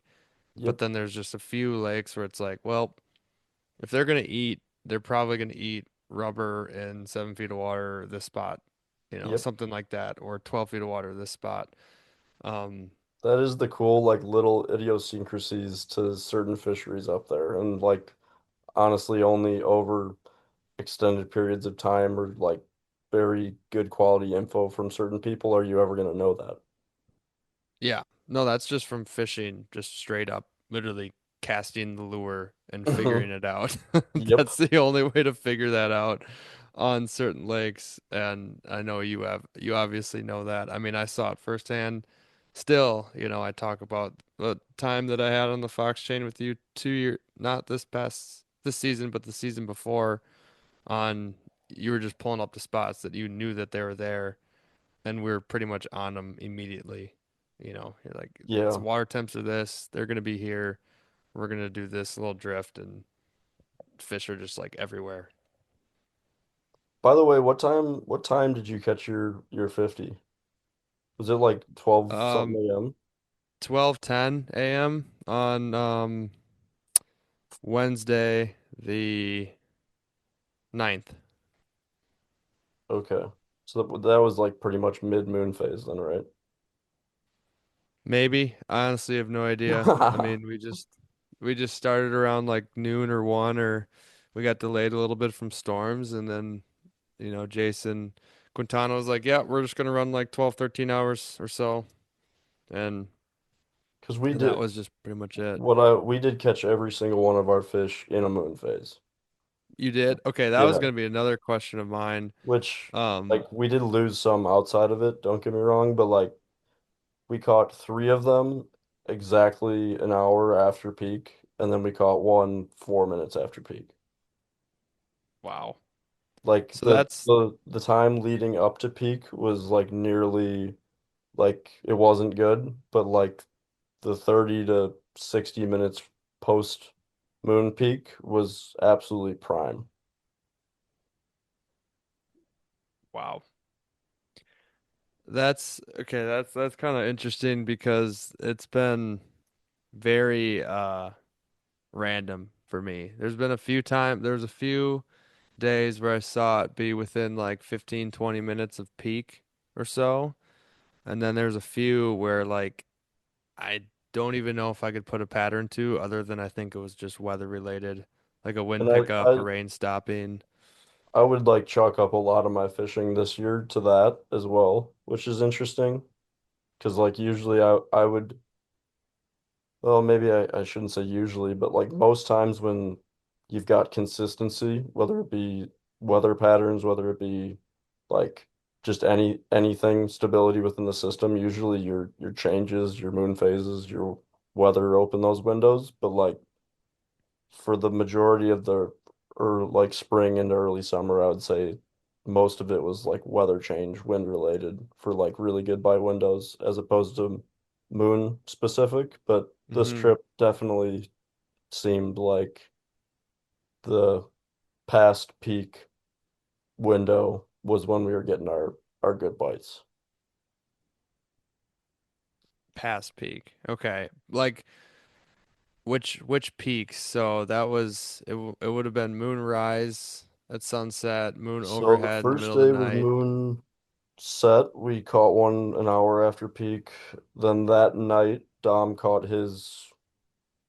But Yep. then there's just a few lakes where it's like, well, if they're gonna eat, they're probably gonna eat rubber in 7 feet of water this spot, Yep. something like that, or 12 feet of water this spot. Um, That is the cool, like little idiosyncrasies to certain fisheries up there. And like honestly only over extended periods of time or like very good quality info from certain people are you ever going to know that. yeah, no, that's just from fishing, just straight up, literally casting the lure and figuring it out. Yep. That's the only way to figure that out on certain lakes, and I know you obviously know that. I mean, I saw it firsthand. Still, I talk about the time that I had on the Fox chain with you 2 year, not this season, but the season before. On You were just pulling up the spots that you knew that they were there, and we were pretty much on them immediately. You're like, it's Yeah. water temps are this, they're gonna be here. We're gonna do this little drift, and fish are just like everywhere. By the way, what time did you catch your 50? Was it like 12 Um, something a.m.? 12:10 a.m. on Wednesday the 9th. Okay. So that was like pretty much mid-moon phase then, right? Maybe. I honestly have no idea. I mean, we just started around like noon or 1, or we got delayed a little bit from storms, and then Jason Quintana was like, "Yeah, we're just gonna run like 12, 13 hours or so," and Because we that did was just pretty much it. we did catch every single one of our fish in a moon phase. You did? Okay, that was Yeah. gonna be another question of mine. Which Um, like we did lose some outside of it, don't get me wrong, but like we caught three of them exactly an hour after peak, and then we caught one 4 minutes after peak. wow. Like So the that's the the time leading up to peak was like nearly like it wasn't good, but like the 30 to 60 minutes post moon peak was absolutely prime. wow. That's okay, that's kind of interesting because it's been very random for me. There's a few days where I saw it be within like 15, 20 minutes of peak or so. And then there's a few where like I don't even know if I could put a pattern to other than I think it was just weather related, like a wind And I, pickup, a I rain stopping. I would like chalk up a lot of my fishing this year to that as well, which is interesting because like usually I would well maybe I shouldn't say usually, but like most times when you've got consistency, whether it be weather patterns, whether it be like just anything stability within the system, usually your changes, your moon phases, your weather open those windows, but like for the majority of the or like spring into early summer, I would say most of it was like weather change, wind related for like really good bite windows as opposed to moon specific. But this Hmm. trip definitely seemed like the past peak window was when we were getting our good bites. Past peak. Okay. Like which peaks? So that was it would have been moonrise at sunset, moon So the overhead in the first middle of day the was night. moon set. We caught one an hour after peak. Then that night, Dom caught his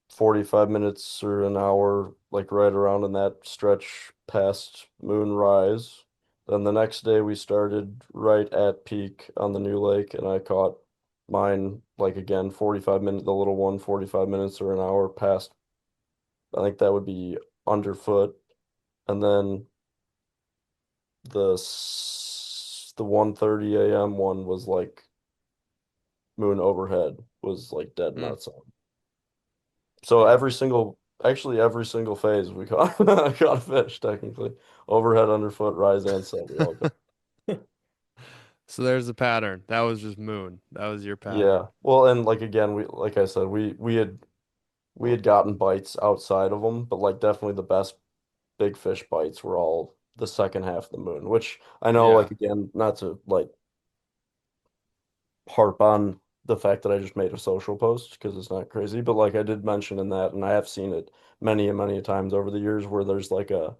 45 minutes or an hour, like right around in that stretch past moonrise. Then the next day we started right at peak on the new lake, and I caught mine like again 45 minutes, the little one 45 minutes or an hour past. I think that would be underfoot. And then the 1:30 a.m. one was like moon overhead was like dead Hmm. nuts on. So Yeah. actually every single phase we caught caught a fish technically. Overhead, underfoot, rise and set. We all caught. So there's the pattern. That was just moon. That was your Yeah. pattern. Well, and like again, we like I said, we had gotten bites outside of them, but like definitely the best big fish bites were all the second half of the moon, which I know Yeah. like again, not to like harp on the fact that I just made a social post because it's not crazy, but like I did mention in that, and I have seen it many and many times over the years where there's like a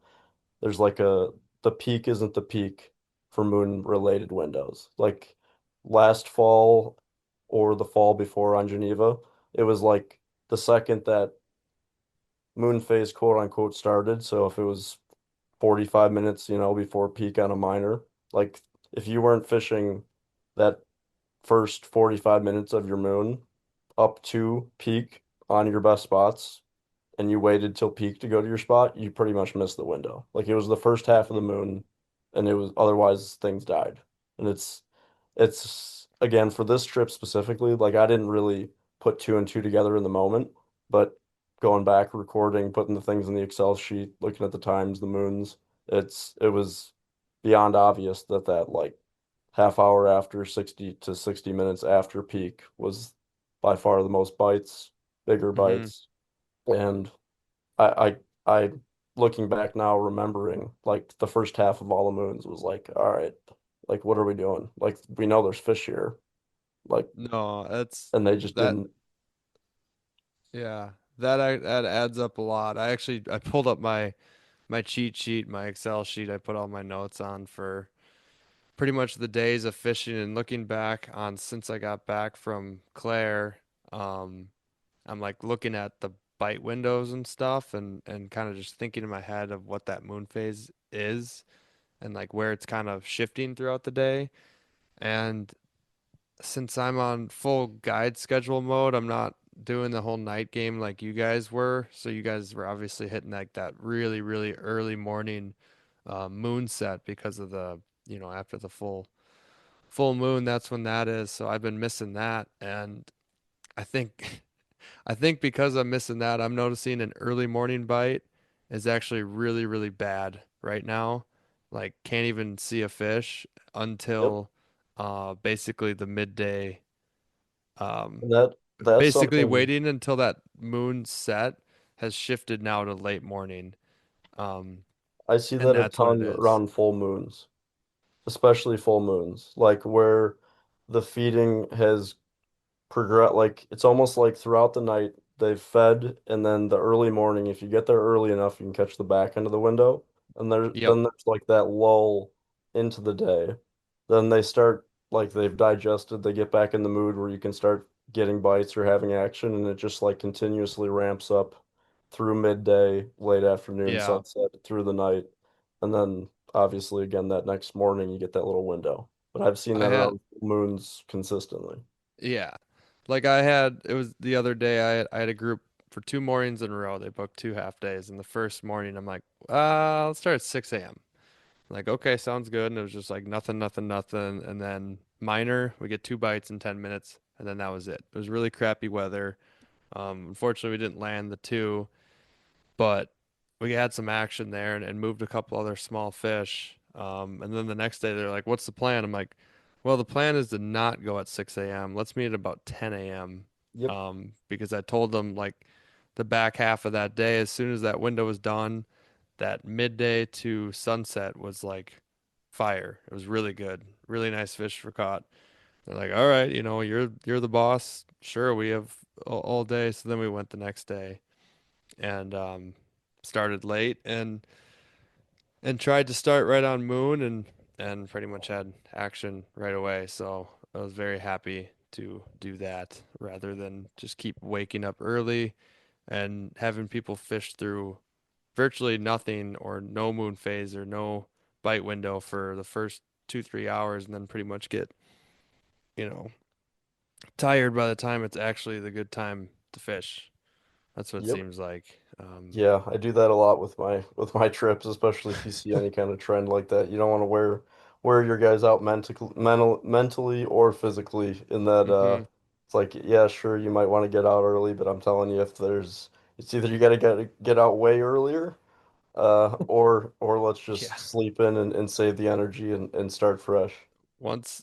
the peak isn't the peak for moon related windows. Like last fall or the fall before on Geneva, it was like the second that moon phase quote unquote started. So if it was 45 minutes, before peak on a minor, like if you weren't fishing that first 45 minutes of your moon up to peak on your best spots and you waited till peak to go to your spot, you pretty much missed the window. Like it was the first half of the moon and it was otherwise things died. And it's again for this trip specifically, like I didn't really put two and two together in the moment, but going back, recording, putting the things in the Excel sheet, looking at the times, the moons, it was beyond obvious that like half hour after 60 to 60 minutes after peak was by far the most bites, bigger Hmm. bites. And I looking back now, remembering like the first half of all the moons was like, all right, like what are we doing? Like we know there's fish here, like, No, that's and they just that didn't. yeah. That adds up a lot. I pulled up my cheat sheet, my Excel sheet. I put all my notes on for pretty much the days of fishing and looking back on since I got back from Claire. Um, I'm like looking at the bite windows and stuff and kind of just thinking in my head of what that moon phase is and like where it's kind of shifting throughout the day. And since I'm on full guide schedule mode, I'm not doing the whole night game like you guys were. So you guys were obviously hitting like that really, really early morning moon set because of after the full moon, that's when that is. So I've been missing that. And I think I think because I'm missing that, I'm noticing an early morning bite is actually really, really bad right now. Like can't even see a fish Yep. until basically the midday. Um, And that's Basically something waiting until that moon set has shifted now to late morning. Um, I see and that a that's what it ton is. around full moons, especially full moons, like where the feeding has progress like it's almost like throughout the night they've fed and then the early morning if you get there early enough you can catch the back end of the window and Yep. then there's like that lull into the day then they start like they've digested they get back in the mood where you can start getting bites or having action and it just like continuously ramps up through midday late afternoon Yeah. sunset through the night and then obviously again that next morning you get that little window but I've seen I that had around moons consistently. Yeah. Like I had it was the other day I had a group for 2 mornings in a row. They booked 2 half days. And the first morning I'm like, let's start at 6 a.m. Like, okay, sounds good. And it was just like nothing, nothing, nothing. And then minor, we get 2 bites in 10 minutes. And then that was it. It was really crappy weather. Unfortunately, we didn't land the two, but we had some action there and moved a couple other small fish. And then the next day they're like, "What's the plan?" I'm like, "Well, the plan is to not go at 6 a.m. Let's meet at about 10 a.m." Yep. Because I told them like the back half of that day, as soon as that window was done, that midday to sunset was like fire. It was really good. Really nice fish were caught. They're like, all right, you're the boss. Sure, we have all day. So then we went the next day and started late and tried to start right on Moon and pretty much had action right away. So I was very happy to do that rather than just keep waking up early and having people fish through virtually nothing or no moon phase or no bite window for the first 2, 3 hours and then pretty much get, you know, tired by the time it's actually the good time to fish. That's what it Yep. seems like. Yeah, I do that a lot with my trips, especially if you see any kind of trend like that. You don't want to wear your guys out mentally or physically in that hmm it's like, yeah, sure, you might want to get out early, but I'm telling you, if there's it's either you gotta get out way earlier, or let's Yeah. just sleep in and save the energy and start fresh. Once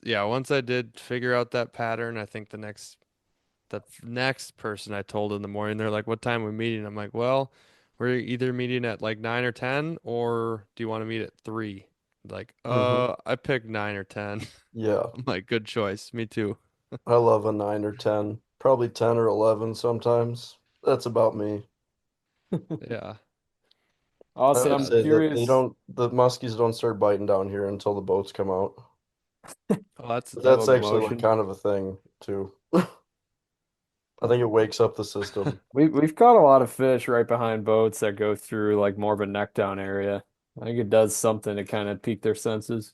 I did figure out that pattern, I think the next person I told in the morning, they're like, "What time are we meeting?" I'm like, "Well, we're either meeting at like 9 or 10, or do you want to meet at 3?" Like, Hmm. I picked 9 or 10. Yeah, I'm like, good choice. Me too. I love a 9 or 10, probably 10 or 11 sometimes. That's about me. Yeah. I Austin, would Yeah. I'm say that curious. the muskies don't start biting down here until the boats come out. Oh, that's But That that's actually like locomotion. kind of a thing too. I think it wakes up the system. We've caught a lot of fish right behind boats that go through like more of a neck down area. I think it does something to kind of pique their senses.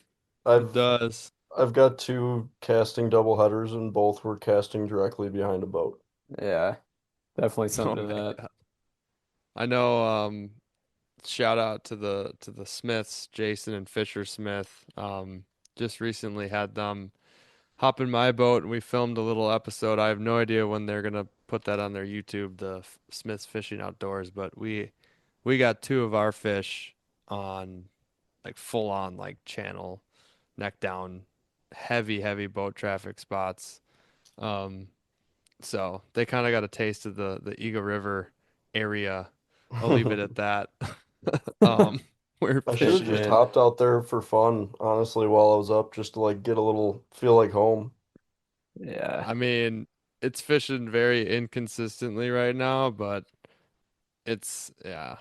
it I've does. I've got two casting double headers and both were casting directly behind a boat. Yeah, definitely Oh something to my that. God. I know. Shout out to the Smiths, Jason and Fisher Smith. Just recently had them hop in my boat and we filmed a little episode. I have no idea when they're gonna put that on their YouTube, the Smiths Fishing Outdoors, but we got two of our fish on like full on like channel neck down heavy boat traffic spots. Um, so they kind of got a taste of the Eagle River area. I'll leave it at that. Um, we're I should have fishing just in. Fishing. hopped out there for fun, honestly, while I was up, just to like get a little feel like home. Yeah, I mean, it's fishing very inconsistently right now, but it's yeah.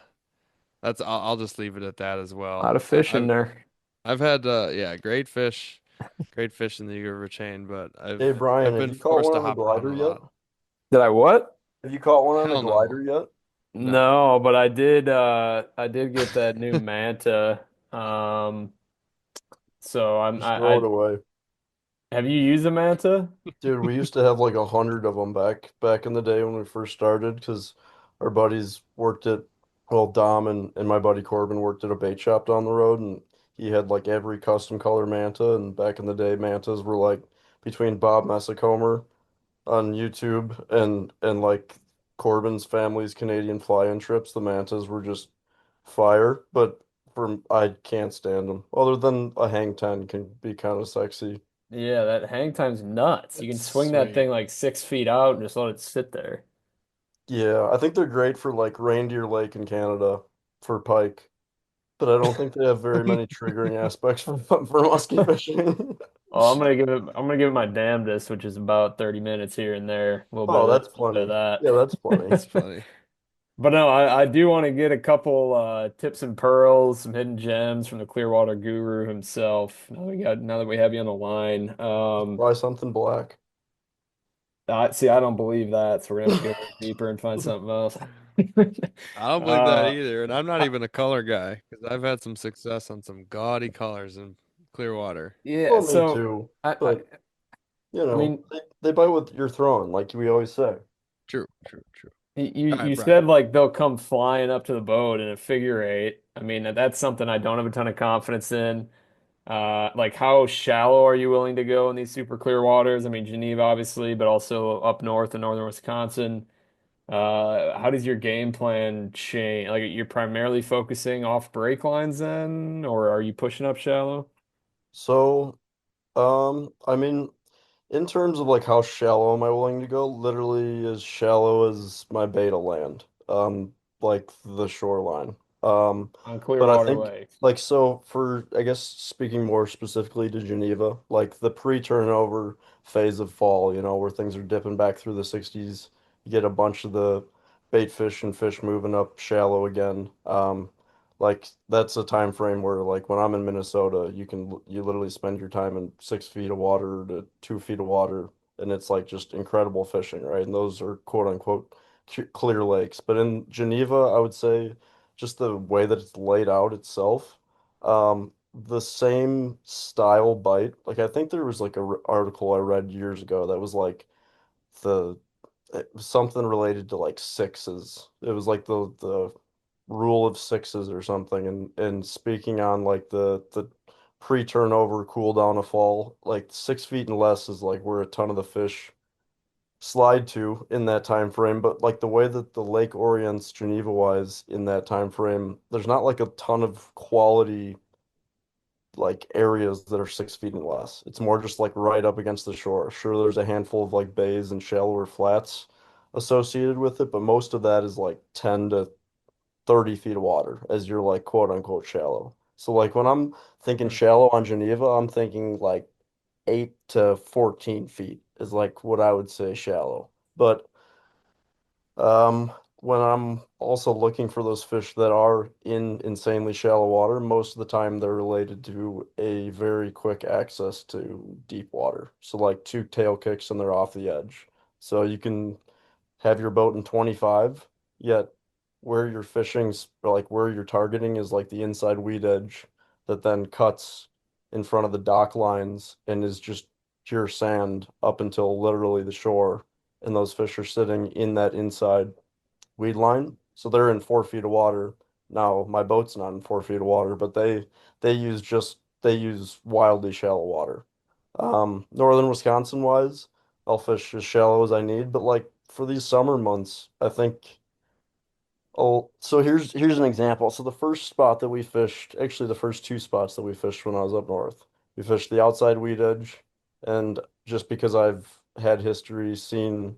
I'll just leave it at that as a lot well. of fish in there. I've had yeah, great fish in the Eagle River chain, but Hey Brian, I've have been you caught forced one to on the hop around glider a yet? lot. Did I what? Have you caught one on the Hell no. glider yet? No. No, but I did get that new Manta. Um so Just throw it I away. have you used a Manta? Dude, we used to have like 100 of them back in the day when we first started because our buddies worked at, well, Dom and my buddy Corbin worked at a bait shop down the road, and he had like every custom color manta. And back in the day, mantas were like between Bob Messacomer on YouTube and like Corbin's family's Canadian fly-in trips, the mantas were just fire. But I can't stand them. Other than a hang 10 can be kind of sexy. Yeah, that hang time's nuts. You It's can swing that sweet. thing like 6 feet out and just let it sit there. Yeah, I think they're great for like Reindeer Lake in Canada for pike, but I don't think they have very many triggering aspects for musky fishing. Oh, I'm gonna give it my damnedest, which is about 30 minutes here and there. A little bit Oh, of this, that's a little bit plenty. Yeah, that's of plenty. That's that. funny. But no, I do want to get a couple tips and pearls, some hidden gems from the Clearwater Guru himself. Now that we have you on the line. Try something black. See, I don't believe that, so we're gonna have to go a little deeper and find something else. I don't believe that Uh, either, and I'm not even a color guy because I've had some success on some gaudy colors in Clearwater. yeah, Well, me so too. I, I But, I mean, they bite what you're throwing, like we always say. True, true, true. you All right, you Brian. said like they'll come flying up to the boat in a figure eight. I mean, that's something I don't have a ton of confidence in. Like how shallow are you willing to go in these super clear waters? I mean, Geneva obviously, but also up north in northern Wisconsin. How does your game plan change? Like you're primarily focusing off break lines then, or are you pushing up shallow? So, I mean, in terms of like how shallow am I willing to go, literally as shallow as my beta land, like the shoreline. On But I Clearwater think Lake. like so for I guess speaking more specifically to Geneva, like the pre-turnover phase of fall, where things are dipping back through the 60s, you get a bunch of the bait fish and fish moving up shallow again. Like that's a time frame where like when I'm in Minnesota, you literally spend your time in 6 feet of water to 2 feet of water, and it's like just incredible fishing, right? And those are quote unquote clear lakes. But in Geneva, I would say just the way that it's laid out itself. The same style bite. Like I think there was like a article I read years ago that was like the it was something related to like sixes. It was like the rule of sixes or something. And speaking on like the pre-turnover cool down a fall, like 6 feet and less is like where a ton of the fish slide to in that time frame, but like the way that the lake orients Geneva wise in that time frame, there's not like a ton of quality like areas that are 6 feet and less. It's more just like right up against the shore. Sure, there's a handful of like bays and shallower flats associated with it, but most of that is like 10 to 30 feet of water as you're like quote unquote shallow. So like when I'm thinking Hmm. shallow on Geneva, I'm thinking like 8 to 14 feet is like what I would say shallow. But when I'm also looking for those fish that are in insanely shallow water, most of the time they're related to a very quick access to deep water. So like two tail kicks and they're off the edge. So you can have your boat in 25, yet where you're fishing's or like where you're targeting is like the inside weed edge that then cuts in front of the dock lines and is just pure sand up until literally the shore. And those fish are sitting in that inside weed line. So they're in 4 feet of water. Now my boat's not in 4 feet of water, but they use wildly shallow water. Northern Wisconsin wise, I'll fish as shallow as I need, but like for these summer months, I think so here's an example. So the first spot that we fished, actually the first two spots that we fished when I was up north, we fished the outside weed edge, and just because I've had history, seen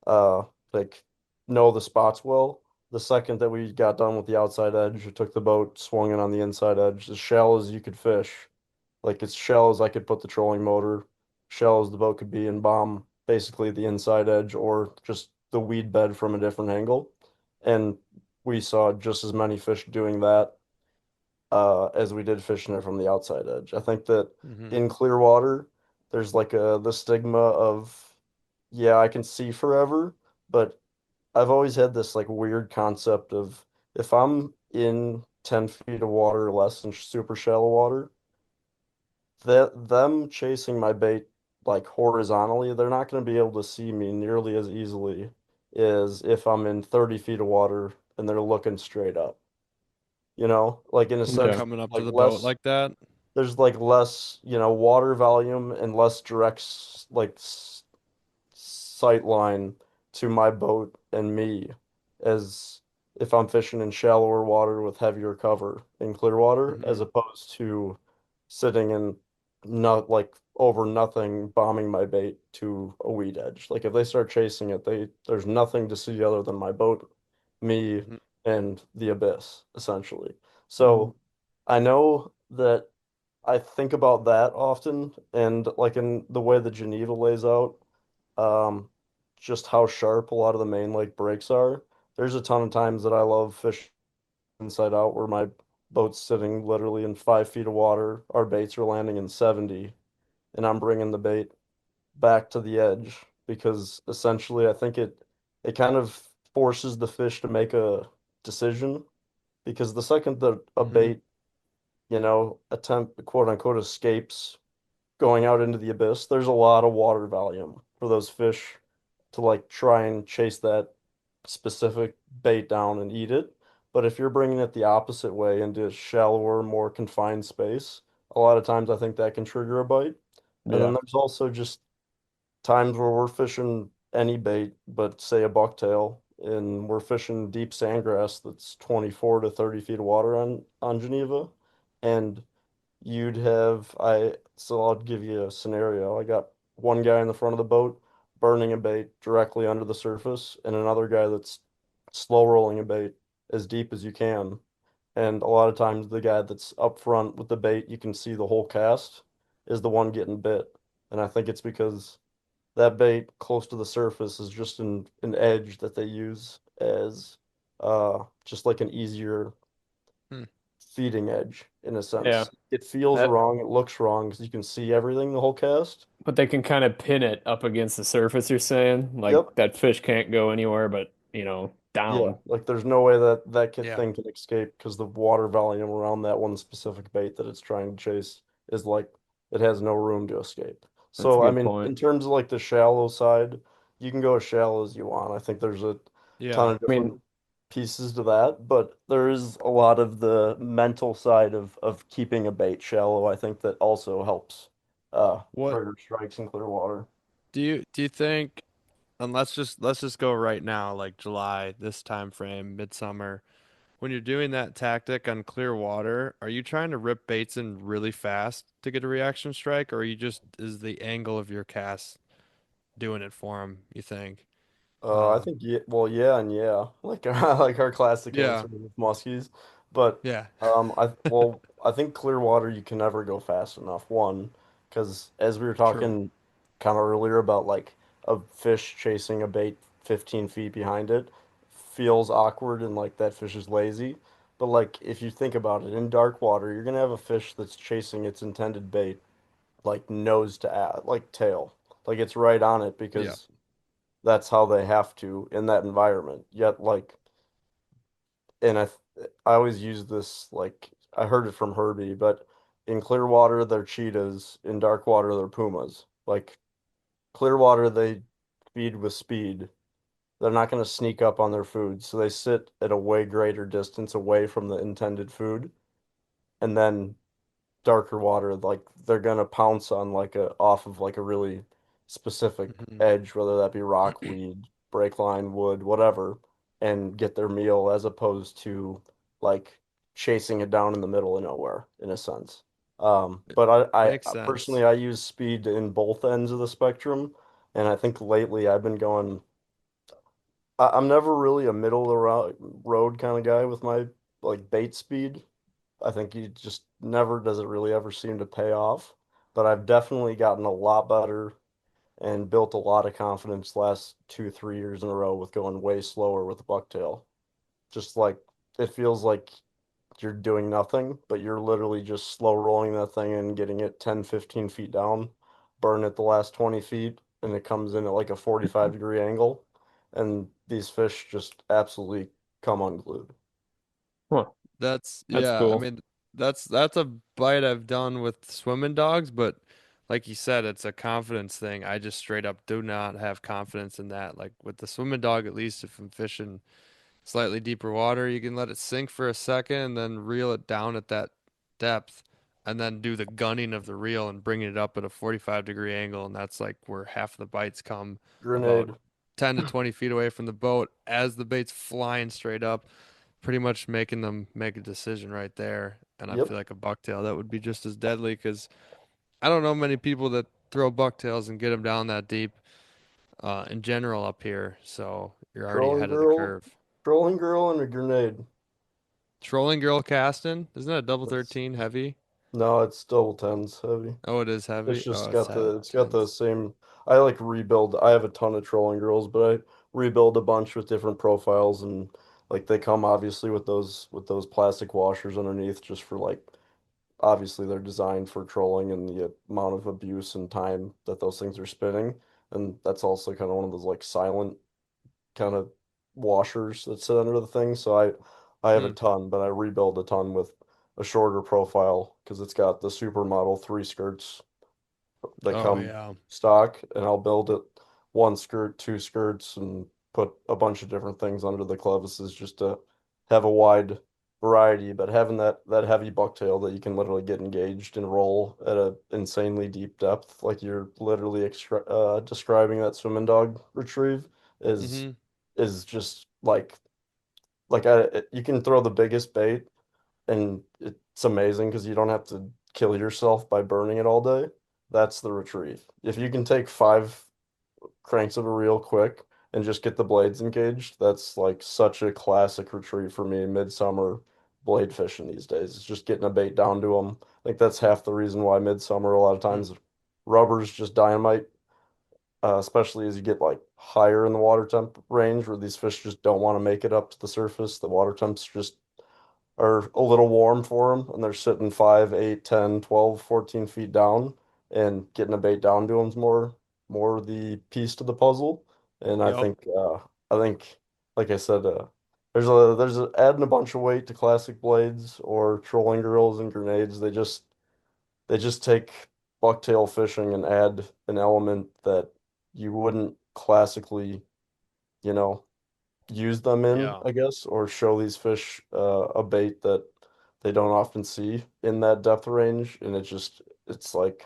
uh like know the spots well. The second that we got done with the outside edge, we took the boat, swung it on the inside edge, as shallow as you could fish. Like as shallow as I could put the trolling motor, shallow as the boat could be, and bomb basically the inside edge or just the weed bed from a different angle. And we saw just as many fish doing that as we did fishing it from the outside edge. I think that Hmm. in clear water, there's like the stigma of, yeah, I can see forever, but I've always had this like weird concept of if I'm in 10 feet of water or less in super shallow water, that them chasing my bait like horizontally, they're not going to be able to see me nearly as easily as if I'm in 30 feet of water and they're looking straight up. Like in a They're sense, Okay. coming up to like the boat less, like that. there's like less, water volume and less direct sight line to my boat and me as if I'm fishing in shallower water with heavier cover in clear water, as Hmm. opposed to sitting in not like over nothing bombing my bait to a weed edge. Like if they start chasing it, there's nothing to see other than my boat, me, Hmm. and the abyss, essentially. Mhm. So I know that I think about that often, and like in the way that Geneva lays out, um, just how sharp a lot of the main lake breaks are. There's a ton of times that I love fishing inside out where my boat's sitting literally in 5 feet of water, our baits are landing in 70, and I'm bringing the bait back to the edge because essentially I think it kind of forces the fish to make a decision because the second that a Hmm. bait, attempt quote unquote escapes going out into the abyss, there's a lot of water volume for those fish to like try and chase that specific bait down and eat it. But if you're bringing it the opposite way into shallower, more confined space, a lot of times I think that can trigger a bite. And then Yeah. there's also just times where we're fishing any bait, but say a bucktail, and we're fishing deep sandgrass that's 24 to 30 feet of water on Geneva. And so I'll give you a scenario. I got one guy in the front of the boat burning a bait directly under the surface, and another guy that's slow rolling a bait as deep as you can. And a lot of times the guy that's up front with the bait, you can see the whole cast, is the one getting bit. And I think it's because that bait close to the surface is just an edge that they use as just like an easier Hmm. feeding edge in a Yeah. sense. It feels That, wrong, it looks wrong because you can see everything the whole cast. but they can kind of pin it up against the surface, you're saying? Like Yep. that fish can't go anywhere but, Yeah, down. like there's no way that Yeah. thing can escape because the water volume around that one specific bait that it's trying to chase is like it has no room to escape. That's a So I good mean, point. in terms of like the shallow side, you can go as shallow as you want. I think there's a ton Yeah. of I mean, different pieces to that, but there is a lot of the mental side of keeping a bait shallow. I think that also helps What trigger strikes in clear water. do you think, and let's just go right now, like July, this time frame, midsummer. When you're doing that tactic on clear water, are you trying to rip baits in really fast to get a reaction strike, or are you just is the angle of your cast doing it for him, you think? I think yeah, well, yeah, and yeah, like like our classic Yeah. answer with Muskies, but Yeah. I think Clearwater you can never go fast enough. One, because as we were True. talking kind of earlier about like a fish chasing a bait 15 feet behind it feels awkward and like that fish is lazy. But like if you think about it, in dark water, you're gonna have a fish that's chasing its intended bait like nose to like tail, like it's right on it Yeah. because that's how they have to in that environment. Yet, like, and I always use this, like, I heard it from Herbie, but in clear water, they're cheetahs. In dark water, they're pumas. Like, clear water, they feed with speed. They're not going to sneak up on their food. So they sit at a way greater distance away from the intended food. And then darker water, like they're gonna pounce on like a off of like a really specific Hmm. edge, whether that be rockweed, brake line, wood, whatever, and get their meal as opposed to like chasing it down in the middle of nowhere, in a sense. But Makes personally sense. I use speed in both ends of the spectrum, and I think lately I've been going. I'm never really a middle of the road kind of guy with my like bait speed. I think you just never does it really ever seem to pay off. But I've definitely gotten a lot better and built a lot of confidence last 2, 3 years in a row with going way slower with the bucktail. Just like it feels like you're doing nothing, but you're literally just slow rolling that thing and getting it 10, 15 feet down, burn it the last 20 feet, and it comes in at like a 45-degree angle. And these fish just absolutely come unglued. Huh, That's that's yeah, I cool. mean that's a bite I've done with swimming dogs, but like you said, it's a confidence thing. I just straight up do not have confidence in that. Like with the swimming dog, at least if I'm fishing slightly deeper water, you can let it sink for a second and then reel it down at that depth and then do the gunning of the reel and bring it up at a 45-degree angle. And that's like where half the bites come about Grenade. 10 to 20 feet away from the boat as the bait's flying straight up, pretty much making them make a decision right there. And I Yep. feel like a bucktail that would be just as deadly because I don't know many people that throw bucktails and get them down that deep in general up here. So you're already Trolling ahead of the girl, curve. trolling girl, and a grenade. Trolling girl casting? Isn't that a double That's 13 heavy? no, it's double tens heavy. Oh, it is It's heavy. just Oh, it's got had it's got the tens. same. I like rebuild. I have a ton of trolling girls, but I rebuild a bunch with different profiles and like they come obviously with those plastic washers underneath just for like obviously they're designed for trolling and the amount of abuse and time that those things are spinning. And that's also kind of one of those like silent kind of washers that sit under the thing. So I have a Hmm. ton, but I rebuild a ton with a shorter profile because it's got the supermodel 3 skirts that Oh come yeah. stock, and I'll build it one skirt, 2 skirts, and put a bunch of different things under the clevises just to have a wide variety. But having that heavy bucktail that you can literally get engaged and roll at a insanely deep depth, like you're literally describing that swimming dog retrieve, is Mm-hmm. is just like you can throw the biggest bait and it's amazing because you don't have to kill yourself by burning it all day. That's the retrieve. If you can take 5 cranks of a reel quick and just get the blades engaged, that's like such a classic retrieve for me. Midsummer, blade fishing these days. It's just getting a bait down to them. I think that's half the reason why midsummer a lot of Mm. times rubber's just dynamite, especially as you get like higher in the water temp range where these fish just don't want to make it up to the surface. The water temps just are a little warm for them and they're sitting 5, 8, 10, 12, 14 feet down and getting a bait down to them is more the piece to the puzzle. And Yep. I think like I said, there's adding a bunch of weight to classic blades or trolling drills and grenades. They just take bucktail fishing and add an element that you wouldn't classically, you know, use them in, Yeah. I guess, or show these fish a bait that they don't often see in that depth range. And it's like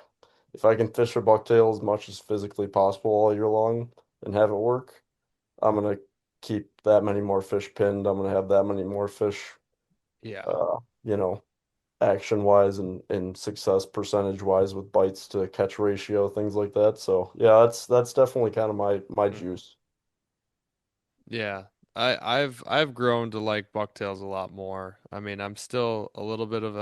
if I can fish a bucktail as much as physically possible all year long and have it work, I'm gonna keep that many more fish pinned. I'm gonna have that many more fish, Yeah. uh, you know, action wise and success percentage wise with bites to catch ratio, things like that. So yeah, that's definitely kind of my Mm. juice. Yeah. I've grown to like bucktails a lot more. I mean, I'm still a little bit of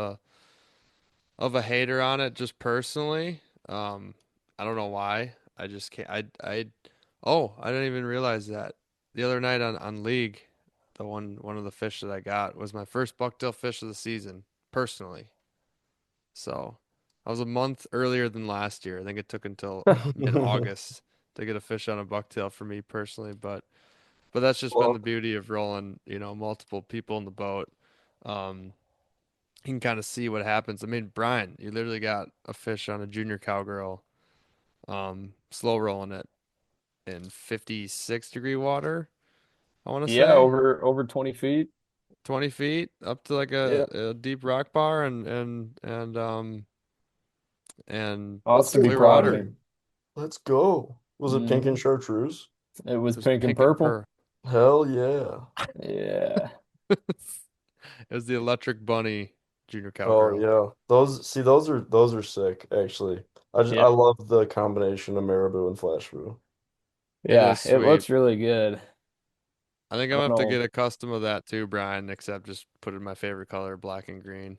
a hater on it just personally. Um, I don't know why. I just can't. Oh, I didn't even realize that the other night on League, the one of the fish that I got was my first bucktail fish of the season, personally. So I was a month earlier than last year. I think it took until mid-August to get a fish on a bucktail for me personally, but that's just been the Well, beauty of rolling, multiple people in the boat. Um, you can kind of see what happens. I mean, Brian, you literally got a fish on a junior cowgirl, slow rolling it in 56-degree water, I want to Yeah, say. over 20 feet. 20 feet up to like Yeah. a deep rock bar and Ought let's to get be clear proud of water. me. going. Let's go. Was it pink and Hmm. chartreuse? It was It was pink and pink and purple. pearl. Hell yeah. Yeah. It was the electric bunny junior Oh cowgirl. yeah. Those are sick, actually. I Yeah. love the combination of marabou and flash blue. It Yeah, is it sweet. looks really good. I think I I'm gonna don't have to know. get accustomed to that too, Brian, except just put in my favorite color, black and green.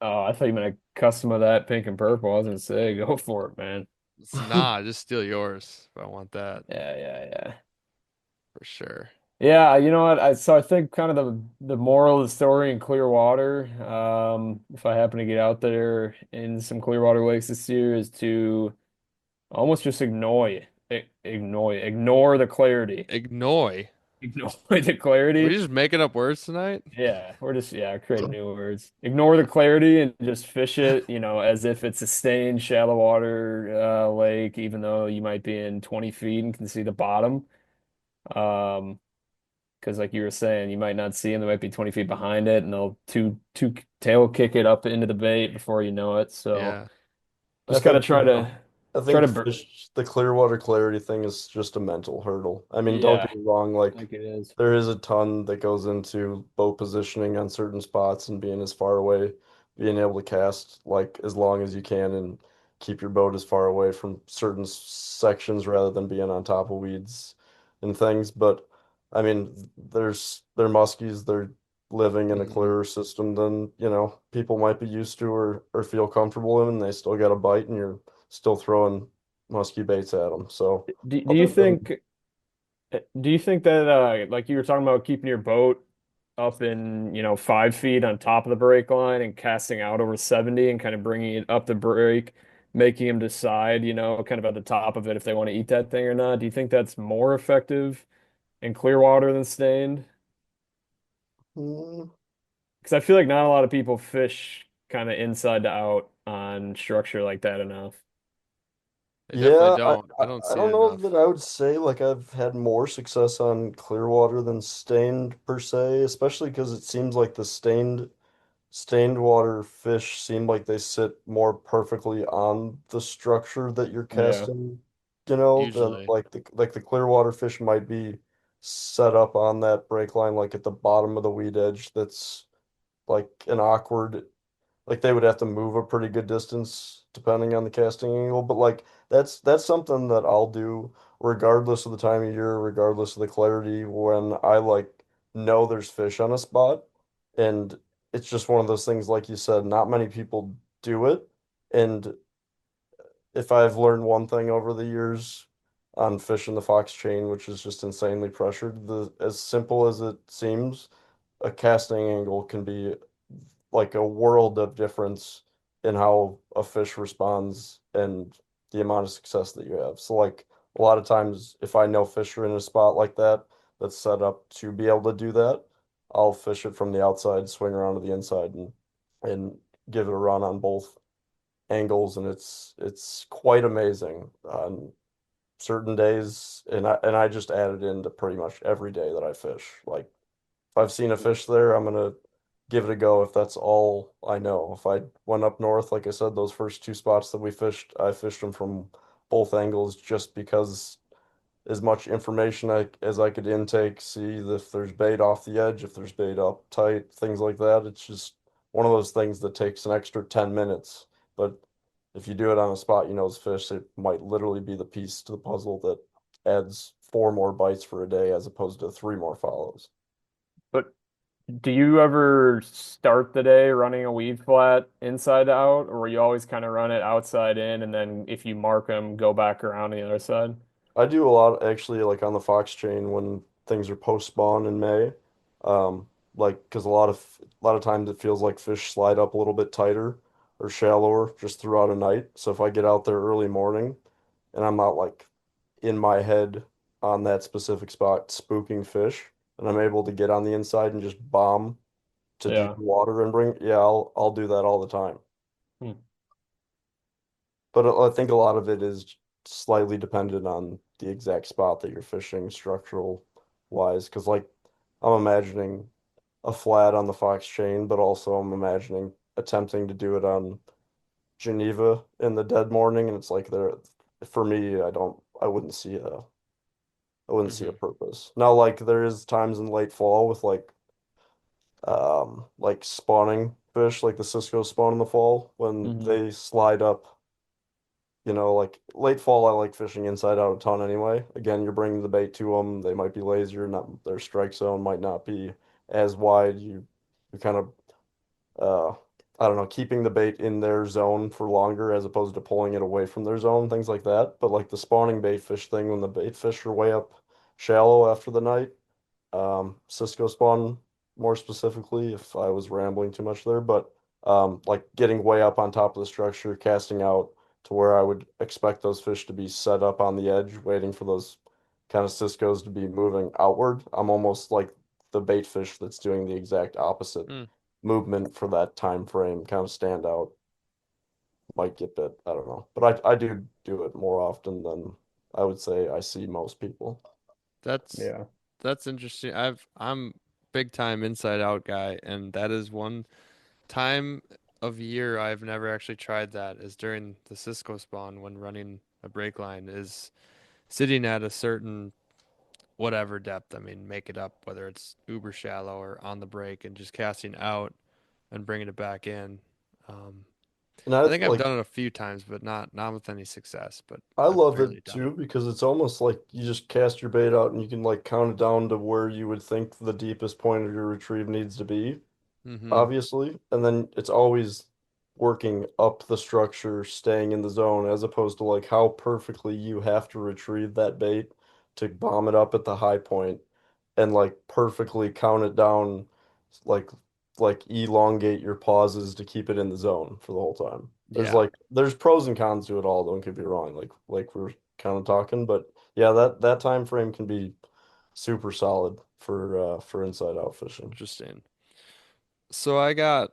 Oh, I thought you meant a custom of that pink and purple. I was gonna say, go for it, man. Nah, just steal yours if I want that Yeah, yeah, yeah. for sure. Yeah, you know what? I think kind of the moral of the story in Clearwater, if I happen to get out there in some Clearwater lakes this year, is to almost just ignore the clarity. Ignore. Ignore the Are we clarity. just making up words tonight? Yeah, we're just creating new words. Ignore the clarity and just fish it, as if it's a stained shallow water lake, even though you might be in 20 feet and can see the bottom. Um, because like you were saying, you might not see them. They might be 20 feet behind it, and they'll two tail kick it up into the bait before you know it. So Yeah. I just gotta think try to I try think to, the Clearwater clarity thing is just a mental hurdle. I mean, don't yeah, get me wrong, like like it is. there is a ton that goes into boat positioning on certain spots and being as far away, being able to cast like as long as you can and keep your boat as far away from certain sections rather than being on top of weeds and things. But I mean, they're muskies, they're living in a Hmm. clearer system than, people might be used to or feel comfortable in, and they still got a bite and you're still throwing musky baits at them. So Do you other than think do you think that like you were talking about keeping your boat up in 5 feet on top of the break line and casting out over 70 and kind of bringing it up the break, making them decide, kind of at the top of it if they want to eat that thing or not? Do you think that's more effective in clear water than stained? Mm, Because I feel like not a lot of people fish kind of inside to out on structure like that enough. They definitely yeah, don't. I don't I see it don't know that enough. I would say like I've had more success on Clearwater than stained per se, especially because it seems like the stained water fish seem like they sit more perfectly on the structure that you're Yeah. casting, than Usually. like the Clearwater fish might be set up on that break line like at the bottom of the weed edge that's like an awkward, like they would have to move a pretty good distance depending on the casting angle. But like that's something that I'll do regardless of the time of year, regardless of the clarity, when I like know there's fish on a spot And it's just one of those things, like you said, not many people do it. And if I've learned one thing over the years on fishing the fox chain, which is just insanely pressured, as simple as it seems, a casting angle can be like a world of difference in how a fish responds and the amount of success that you have. So like a lot of times if I know fish are in a spot like that that's set up to be able to do that, I'll fish it from the outside, swing around to the inside and give it a run on both angles, and it's quite amazing on certain days, and I just add it into pretty much every day that I fish. Like if I've seen a fish there, I'm gonna give it a go if that's all I know. If I went up north, like I said, those first two spots that we fished, I fished them from both angles just because as much information as I could intake, see if there's bait off the edge, if there's bait up tight, things like that. It's just one of those things that takes an extra 10 minutes. But if you do it on a spot you know is fish, it might literally be the piece to the puzzle that adds four more bites for a day as opposed to three more follows. But do you ever start the day running a weed flat inside out, or you always kind of run it outside in, and then if you mark them, go back around the other side? I do a lot actually, like on the fox chain when things are post spawn in May. Like because a lot of times it feels like fish slide up a little bit tighter or shallower just throughout a night. So if I get out there early morning and I'm not like in my head on that specific spot spooking fish, and I'm able to get on the inside and just bomb to deep Yeah. water and bring, yeah, I'll do that all the time. Hmm. But I think a lot of it is slightly dependent on the exact spot that you're fishing, structural wise. Because, like, I'm imagining a flat on the Fox chain, but also I'm imagining attempting to do it on Geneva in the dead morning. And it's like, for me, I wouldn't see a Hmm. purpose. Now, like, there is times in late fall with like spawning fish, like the Cisco spawn in the fall when Hmm. they slide up. Like late fall, I like fishing inside out a ton anyway. Again, you're bringing the bait to them. They might be lazier, not their strike zone might not be as wide. You kind of uh I don't know, keeping the bait in their zone for longer as opposed to pulling it away from their zone, things like that. But like the spawning bait fish thing, when the bait fish are way up shallow after the night, Cisco spawn more specifically, if I was rambling too much there, but like getting way up on top of the structure, casting out to where I would expect those fish to be set up on the edge, waiting for those kind of Ciscos to be moving outward. I'm almost like the bait fish that's doing the exact opposite Mm, movement for that time frame, kind of stand out, might get bit. I don't know. But I do it more often than I would say I see most people. that's Yeah. that's interesting. I'm big time inside out guy, and that is one time of year I've never actually tried that is during the Cisco spawn when running a break line is sitting at a certain whatever depth. I mean, make it up whether it's uber shallow or on the break and just casting out and bringing it back in. Um, And I I think I've like done it a few times, but not with any success. But I I've love barely it done it. too because it's almost like you just cast your bait out and you can like count it down to where you would think the deepest point of your retrieve needs to be, Mm-hmm. obviously. And then it's always working up the structure, staying in the zone, as opposed to like how perfectly you have to retrieve that bait to bomb it up at the high point and like perfectly count it down, like like elongate your pauses to keep it in the zone for the whole time. Yeah, There's pros and cons to it all, don't get me wrong, like we're kind of talking, but yeah, that time frame can be super solid for inside out fishing. interesting. So I got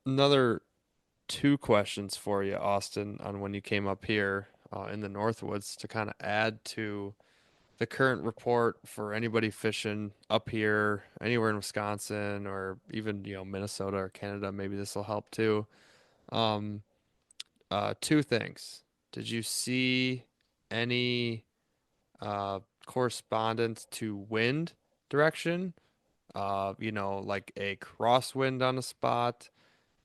another two questions for you, Austin, on when you came up here in the Northwoods to kind of add to the current report for anybody fishing up here, anywhere in Wisconsin or even, Minnesota or Canada. Maybe this will help too. Um, two things. Did you see any correspondence to wind direction? Like a crosswind on a spot,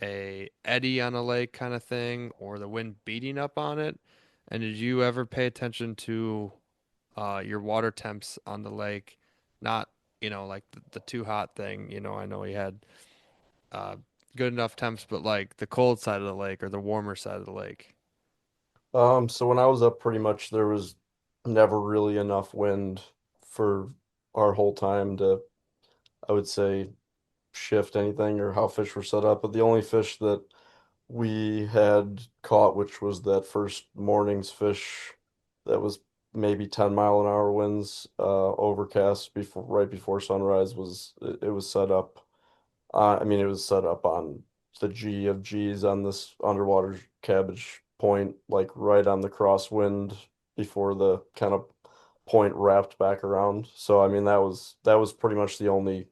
a eddy on a lake kind of thing, or the wind beating up on it? And did you ever pay attention to your water temps on the lake, not like the too hot thing. I know he had uh, good enough temps, but like the cold side of the lake or the warmer side of the lake. So when I was up, pretty much there was never really enough wind for our whole time to, I would say, shift anything or how fish were set up. But the only fish that we had caught, which was that first morning's fish that was maybe 10-mile-an-hour winds, overcast before right before sunrise, it was set up. I mean, it was set up on the G of G's on this underwater cabbage point, like right on the crosswind before the kind of point wrapped back around. So I mean, that was pretty much the only,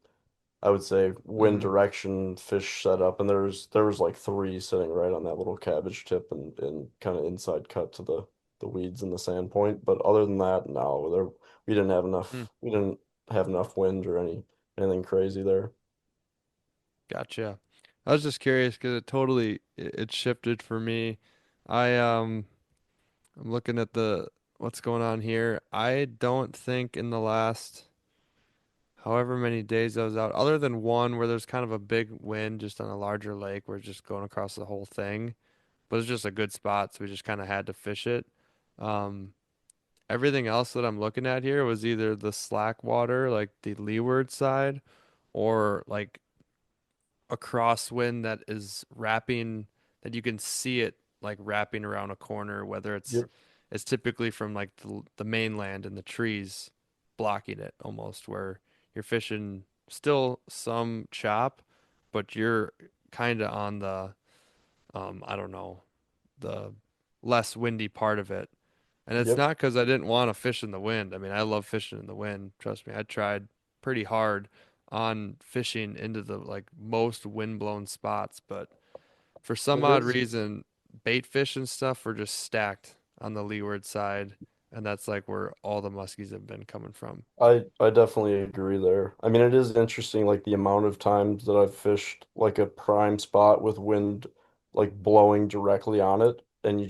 I would say, wind Hmm. direction fish setup, and there was like three sitting right on that little cabbage tip and kind of inside cut to the weeds and the sand point. But other than that, no, we didn't have enough wind or anything crazy there. Gotcha. I was just curious because it shifted for me. I'm looking at the what's going on here. I don't think in the last however many days I was out, other than one where there's kind of a big wind just on a larger lake, we're just going across the whole thing. But it's just a good spot, so we just kind of had to fish it. Um, Everything else that I'm looking at here was either the slack water, like the leeward side, or like a crosswind that is wrapping that you can see it like wrapping around a corner, whether Yep. it's typically from like the mainland and the trees blocking it almost, where you're fishing still some chop, but you're kind of on the I don't know, the less windy part of it. And it's Yep. not because I didn't want to fish in the wind. I mean, I love fishing in the wind. Trust me, I tried pretty hard on fishing into the like most windblown spots, but for some It odd is. reason, bait fish and stuff were just stacked on the leeward side, and that's like where all the muskies have been coming from. I definitely agree there. I mean, it is interesting, like the amount of times that I've fished like a prime spot with wind like blowing directly on it, and you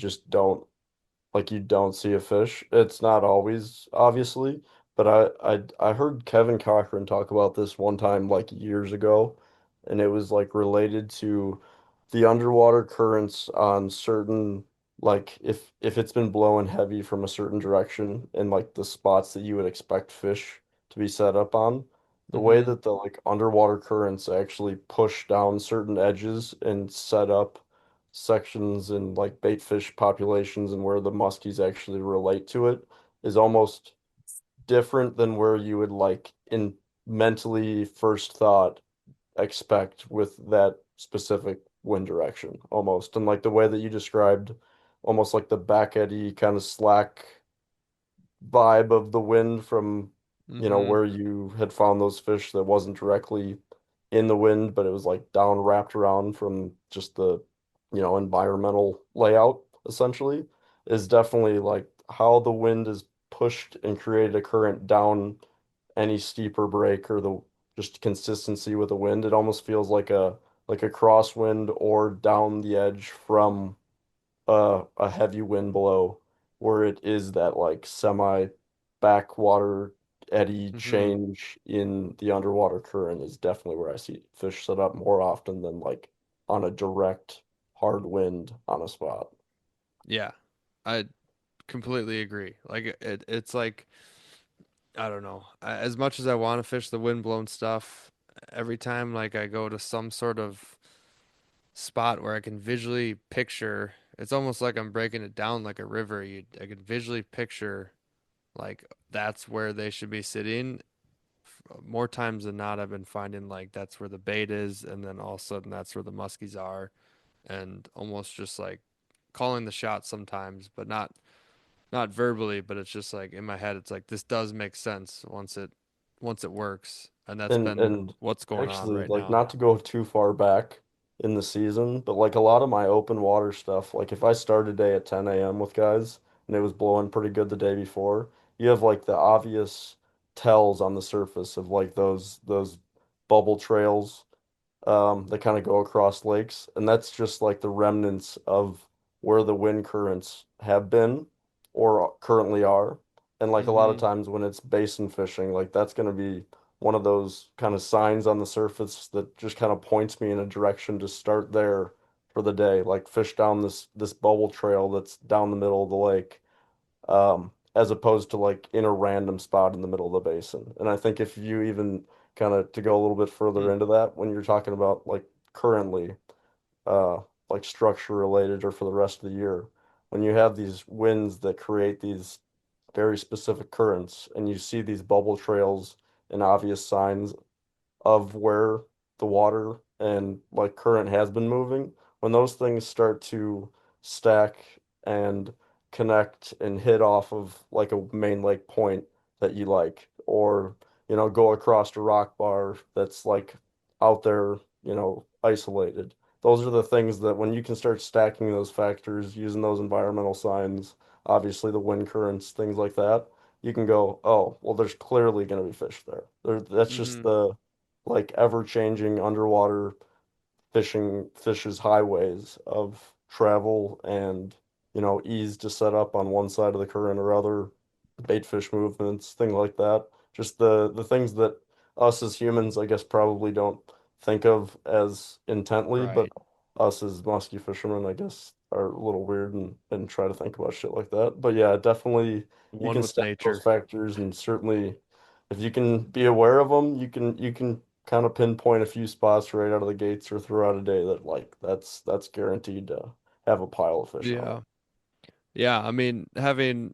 don't see a fish. It's not always, obviously, but I heard Kevin Cochran talk about this one time like years ago, and it was like related to the underwater currents on certain, like if it's been blowing heavy from a certain direction and like the spots that you would expect fish to be set up on, the way Mm-hmm. that the like underwater currents actually push down certain edges and set up sections and like bait fish populations and where the muskies actually relate to it is almost different than where you would like in mentally first thought expect with that specific wind direction almost. And like the way that you described almost like the back eddy kind of slack vibe of the wind from, Mm-hmm. where you had found those fish that wasn't directly in the wind, but it was like down wrapped around from just the, environmental layout essentially, is definitely like how the wind is pushed and created a current down any steeper break or the just consistency with the wind. It almost feels like a crosswind or down the edge from a heavy wind blow where it is that like semi backwater eddy Mm-hmm. change in the underwater current is definitely where I see fish set up more often than like on a direct hard wind on a spot. Yeah, I completely agree. Like it's like I don't know. As much as I want to fish the windblown stuff, every time like I go to some sort of spot where I can visually picture, it's almost like I'm breaking it down like a river. I can visually picture like that's where they should be sitting. More times than not, I've been finding like that's where the bait is, and then all of a sudden that's where the muskies are, and almost just like calling the shot sometimes, but not verbally, but it's just like in my head, it's like this does make sense once it works, and that's been And what's going on actually, right like now. not to go too far back in the season, but like a lot of my open water stuff, like if I start a day at 10 a.m. with guys and it was blowing pretty good the day before, you have like the obvious tells on the surface of like those bubble trails that kind of go across lakes, and that's just like the remnants of where the wind currents have been or currently are. And like a lot of Mm-hmm. times when it's basin fishing, like that's going to be one of those kind of signs on the surface that just kind of points me in a direction to start there for the day, like fish down this bubble trail that's down the middle of the lake, as opposed to like in a random spot in the middle of the basin. And I think if you even kind of to go a little bit further Hmm. into that, when you're talking about like currently, uh, like structure related or for the rest of the year, when you have these winds that create these very specific currents and you see these bubble trails and obvious signs of where the water and like current has been moving, when those things start to stack and connect and hit off of like a main lake point that you like, or go across a rock bar that's like out there, isolated. Those are the things that when you can start stacking those factors using those environmental signs, obviously the wind currents, things like that, you can go, oh, well, there's clearly going to be fish there. That's just Hmm. the like ever-changing underwater fish's highways of travel and ease to set up on one side of the current or other, bait fish movements, things like that. Just the things that us as humans, I guess, probably don't think of as intently, but Right. us as musky fishermen, I guess, are a little weird and try to think about shit like that. But yeah, definitely you One can with stack those nature. factors, and certainly if you can be aware of them, you can kind of pinpoint a few spots right out of the gates or throughout a day that like that's guaranteed to have a pile of fish on it. Yeah. Yeah, I mean, having,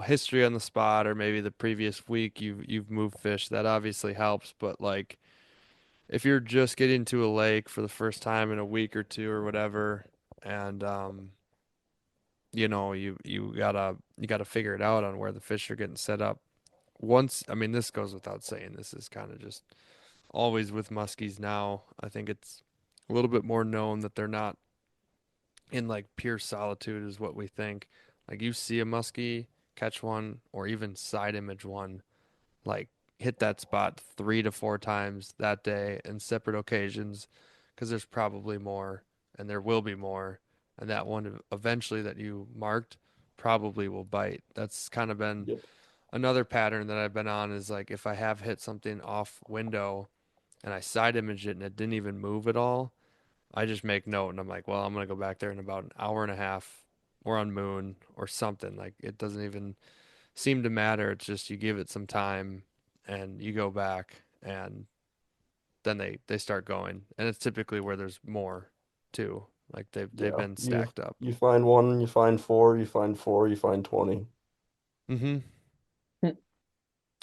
history on the spot or maybe the previous week you've moved fish, that obviously helps, but like if you're just getting to a lake for the first time in a week or two or whatever, and you gotta figure it out on where the fish are getting set up. Once, I mean, this goes without saying, this is kind of just always with muskies now. I think it's a little bit more known that they're not in like pure solitude is what we think. Like you see a muskie, catch one, or even side image one, like hit that spot 3 to 4 times that day in separate occasions, because there's probably more, and there will be more, and that one eventually that you marked probably will bite. That's kind of been Yep. another pattern that I've been on is like if I have hit something off window and I side imaged it and it didn't even move at all, I just make note and I'm like, well, I'm gonna go back there in about an hour and a half or on moon or something. Like it doesn't even seem to matter. It's just you give it some time and you go back and then they start going. And it's typically where there's more too. Like they've Yeah. been You stacked up. you find one, you find four, you find four, you find 20. Mm-hmm.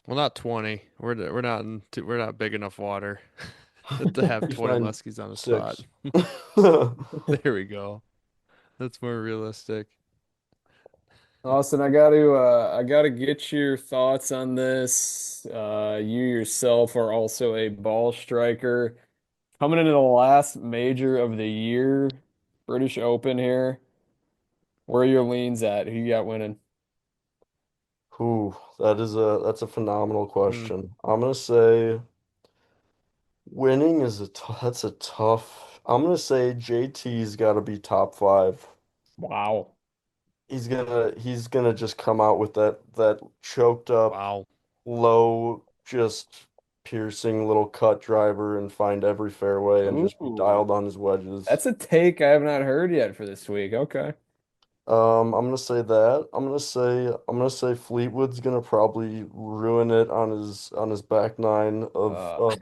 Well, not 20. We're not big enough water to have You 20 find muskies on a spot. 6. There we go. That's more realistic. Austin, I gotta get your thoughts on this. You yourself are also a ball striker. Coming into the last major of the year, British Open here. Where are your leans at? Who you got winning? Ooh, that's a phenomenal Hmm. question. I'm gonna say winning is that's a tough. I'm gonna say JT's got to be top 5. Wow. He's gonna just come out with that choked up, Wow. low, just piercing little cut driver and find every fairway and just be Ooh, dialed on his wedges. that's a take I have not heard yet for this week. Okay. I'm gonna say that. I'm gonna say Fleetwood's gonna probably ruin it on his back nine Uh, of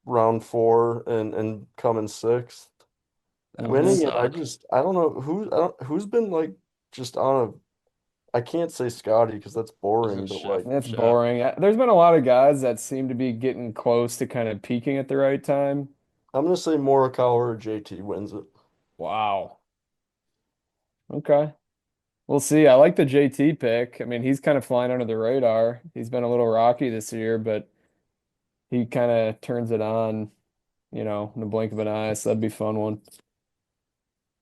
round 4 and coming 6th. That would Winning mhm. it, suck. I don't know who's been like just on a I can't say Scotty because that's boring, Isn't but chef like That's chef. boring. There's been a lot of guys that seem to be getting close to kind of peaking at the right time. I'm gonna say Morikawa or JT wins it. Wow. Okay. We'll see. I like the JT pick. I mean, he's kind of flying under the radar. He's been a little rocky this year, but he kind of turns it on, in the blink of an eye. So that'd be a fun one.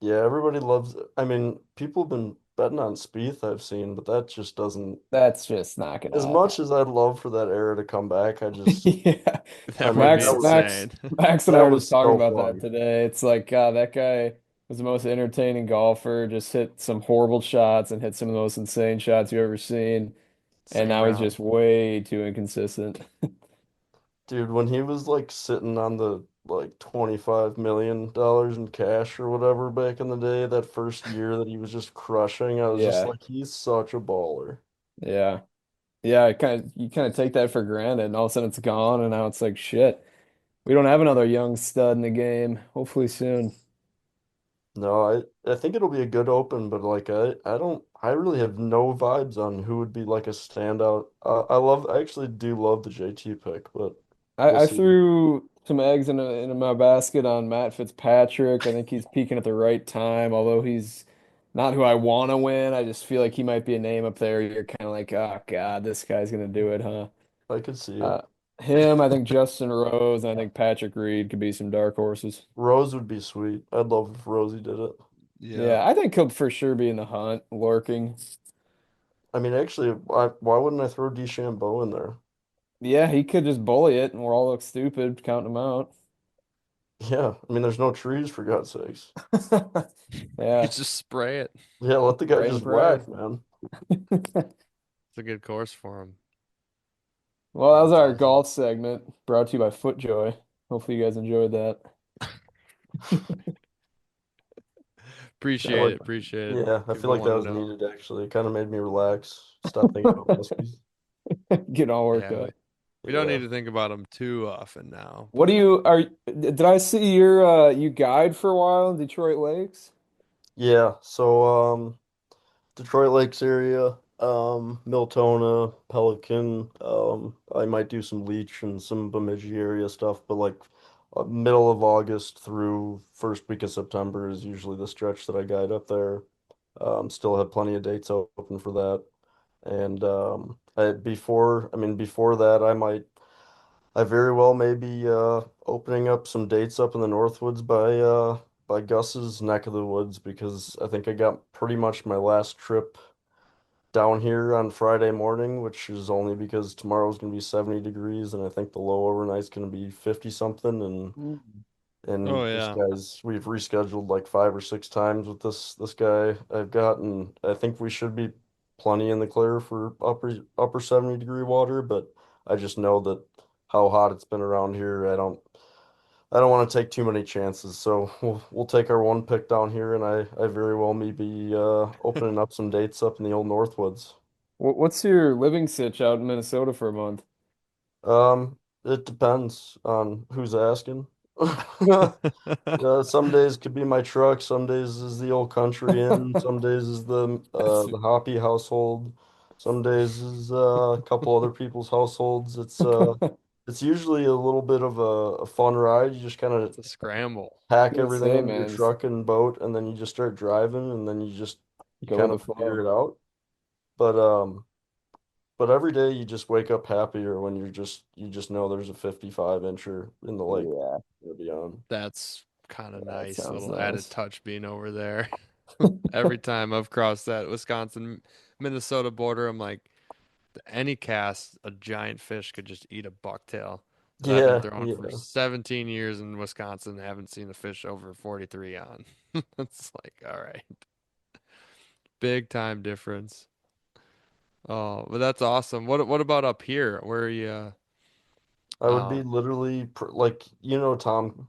Yeah, everybody loves it. I mean, people have been betting on Spieth I've seen, but that just doesn't That's just not as gonna. much as I'd love for that era to come back, Yeah. I That would mean be Max, insane. Max and I that were just was talking so about that fun. today. It's like, God, that guy was the most entertaining golfer, just hit some horrible shots and hit some of the most insane shots you've ever seen. And Same now he's round. just way too inconsistent. Dude, when he was like sitting on the like $25 million in cash or whatever back in the day, that first year that he was just crushing, I was just Yeah, like, he's such a baller. yeah, yeah. You kind of take that for granted, and all of a sudden it's gone, and now it's like shit. We don't have another young stud in the game. Hopefully soon. No, I think it'll be a good open, but like I really have no vibes on who would be like a standout. I actually do love the JT pick, but we'll I see. threw some eggs in my basket on Matt Fitzpatrick. I think he's peaking at the right time, although he's not who I want to win. I just feel like he might be a name up there. You're kind of like, oh God, this guy's gonna do it, huh? I could see it. Uh, him, I think Justin Rose, and I think Patrick Reed could be some dark horses. Rose would be sweet. I'd love if Rosie did it. Yeah. Yeah, I think he'll for sure be in the hunt, lurking. I mean, actually, why wouldn't I throw DeChambeau in there? Yeah, he could just bully it, and we'll all look stupid counting him out. Yeah, I mean, there's no trees for God's sakes. You Yeah, just spray it. Yeah, let the guy pray and just pray. whack, man. It's a good course for him. Well, that was That's our awesome. golf segment brought to you by FootJoy. Hopefully, you guys enjoyed that. I Appreciate like, it. Appreciate it. yeah, I feel People like that want to was know. needed actually. It kind of made me relax. Stop thinking about Muskies. Get all worked Yeah, up. we don't Yeah. need to think about them too often now, What do but you are? Did I see you guide for a while in Detroit Lakes? Yeah, so Detroit Lakes area, Miltona, Pelican, I might do some Leech and some Bemidji area stuff, but like middle of August through first week of September is usually the stretch that I guide up there. Still have plenty of dates open for that. And before that, I very well may be opening up some dates up in the Northwoods by Gus's neck of the woods because I think I got pretty much my last trip down here on Friday morning, which is only because tomorrow's gonna be 70 degrees and I think the low overnight's gonna be 50 something Mm. oh and this yeah, guy's we've rescheduled like 5 or 6 times with this guy I've got, and I think we should be plenty in the clear for upper 70-degree water, but I just know that how hot it's been around here. I don't want to take too many chances, so we'll take our one pick down here, and I very well may be opening up some dates up in the old Northwoods. What's your living sitch out in Minnesota for a month? It depends on who's asking. Some days could be my truck, some days is the old country inn, some days is That's the Hoppy household, some days is a couple other people's households. It's usually a little bit of a fun ride. You just kind of it's a scramble. pack gonna everything say, into your man, truck and boat, and then you just start driving, and then you go with kind the of figure flow. it out. But but every day you just wake up happier when you just know there's a 55 incher in the lake Yeah, to be on. That's kind of that nice. sounds Little added nice. touch being over there. Every time I've crossed that Wisconsin Minnesota border, I'm like, any cast, a giant fish could just eat a bucktail. And I've been Yeah, throwing for yeah. 17 years in Wisconsin, haven't seen a fish over 43 on. It's like, all right, big time difference. Oh, but that's awesome. What about up here? Where are you? I would be Um, literally like Tom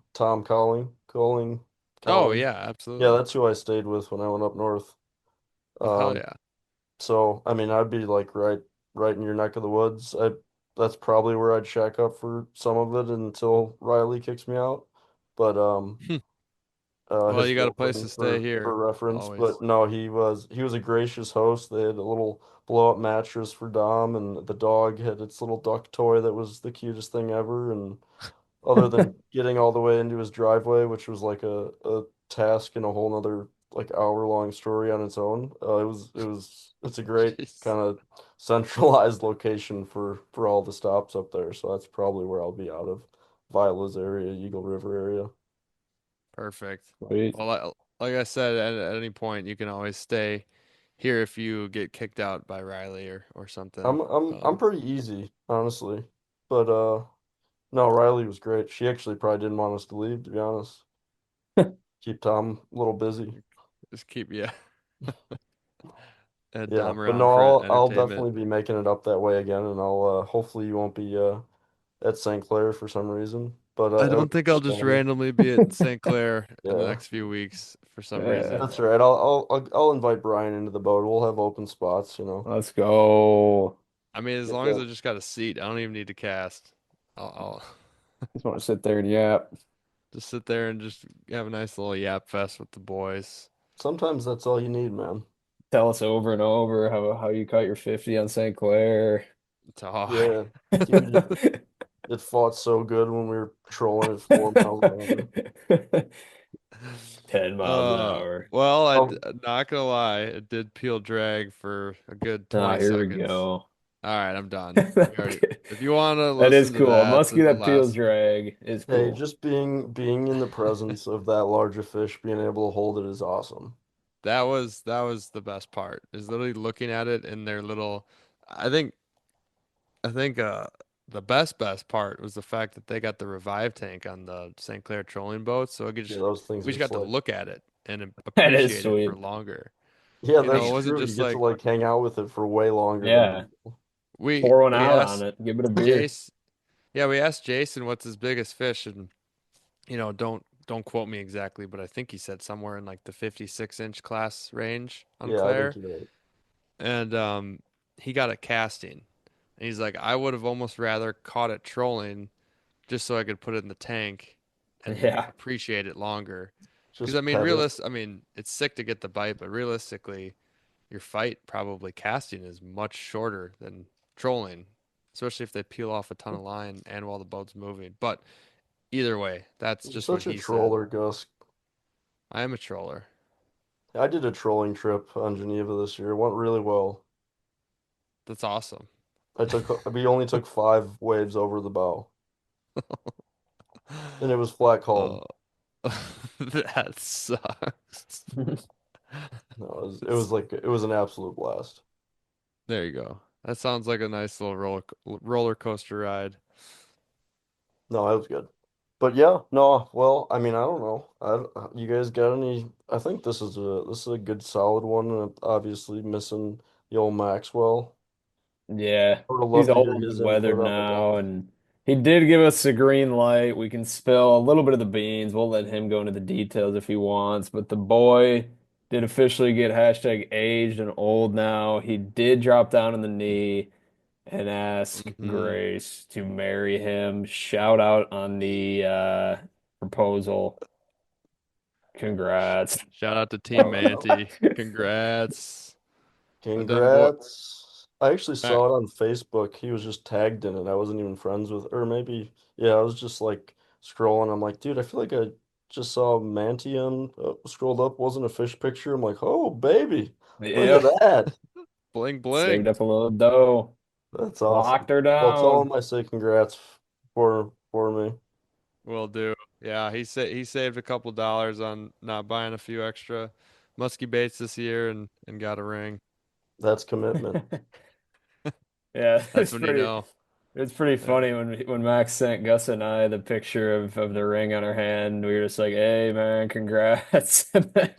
oh Collins. yeah, Yeah, absolutely. that's who I stayed with when I went up north. Oh hell Um, yeah. so I mean I'd be like right in your neck of the woods. I That's probably where I'd shack up for some of it until Riley kicks me out. But Well, his you got a place to girlfriend stay for here, reference. But always. no, he was a gracious host. They had a little blow up mattress for Dom, and the dog had its little duck toy that was the cutest thing ever. And other than getting all the way into his driveway, which was like a task and a whole nother like hour-long story on its own, it's a great Jeez. kind of centralized location for all the stops up there. So that's probably where I'll be out of Viola's area, Eagle River area. Perfect. Sweet. Well, like I said, at any point you can always stay here if you get kicked out by Riley or something. I'm pretty easy, honestly. But no, Riley was great. She actually probably didn't want us to leave, to be honest. Keep Tom a little busy. Just keep you and Yeah, Dom but no, around for I'll entertainment. definitely be making it up that way again, and I'll hopefully you won't be at St. Clair for some reason, but I it was don't think I'll just funny. randomly be at St. Clair in the Yeah, next few weeks for some Yeah, reason. that's right. I'll invite Brian into the boat. We'll have open spots, you know. let's go. I mean, as Get long as I that. just got a seat, I don't even need to cast. I'll Just want to sit there and yap. just sit there and just have a nice little yap fest with the boys. Sometimes that's all you need, man. Tell us over and over how you caught your 50 on St. Clair. Talk. Yeah, dude, it fought so good when we were trolling at 4 miles an hour. 10 miles an hour. Well, Um, not gonna lie, it did peel drag for a good Ah, 20 here we seconds. go. All right, I'm done. We already, if you want to That is listen to cool. A that, muskie the that peels last drag is hey, cool. just being in the presence of that larger fish, being able to hold it is awesome. that was the best part. Is literally looking at it in their little. I think I think the best part was the fact that they got the revive tank on the St. Clair trolling boat, so Yeah, those things we are just got to slick. look at it and That is appreciate it for sweet. longer. Yeah, You know, that's it wasn't true. You just get to like like hang out with it for way longer than Yeah. people. we Pour one we out on asked it. Give it a beer. Jace, yeah, we asked Jason what's his biggest fish, and don't quote me exactly, but I think he said somewhere in like the 56-inch class range on Yeah, I think Claire, you're right. and he got it casting. And he's like, I would have almost rather caught it trolling just so I could put it in the tank and Yeah. appreciate it longer. Because I Just mean, pet it. I mean, it's sick to get the bite, but realistically, your fight probably casting is much shorter than trolling, especially if they peel off a ton of line and while the boat's moving. But either way, that's You're just what such a he said. troller, Gus. I am a troller. I did a trolling trip on Geneva this year. It went really well. That's awesome. We only took 5 waves over the bow, and it was flat calm. Oh, that sucks. No, It's- it was an absolute blast. There you go. That sounds like a nice little roller coaster ride. No, it was good. But yeah, no, well, I mean, I don't know. You guys got any? I think this is a good solid one. Obviously missing the old Maxwell. Yeah. I would have He's loved to hear old his and weathered input on the now, Dolphin. and he did give us the green light. We can spill a little bit of the beans. We'll let him go into the details if he wants. But the boy did officially get hashtag aged and old now. He did drop down on the knee and ask Hmm. Grace to marry him. Shout out on the proposal. Congrats. Shout out to Team Manti. Congrats. Them boy. Congrats. I actually All right. saw it on Facebook. He was just tagged in it. I wasn't even friends with, or maybe, yeah, I was just like scrolling. I'm like, dude, I feel like I just saw Mantian scrolled up, wasn't a fish picture. I'm like, oh, baby, look at Yeah. that. Bling Saved bling. up a little dough. That's Locked awesome. her Well, tell down. him I say congrats for me. Will do. Yeah, he saved a couple dollars on not buying a few extra musky baits this year and got a ring. That's commitment. Yeah, That's when you know. it's pretty Yeah. funny when Max sent Gus and I the picture of the ring on her hand. We were just like, "Hey man, congrats!" And then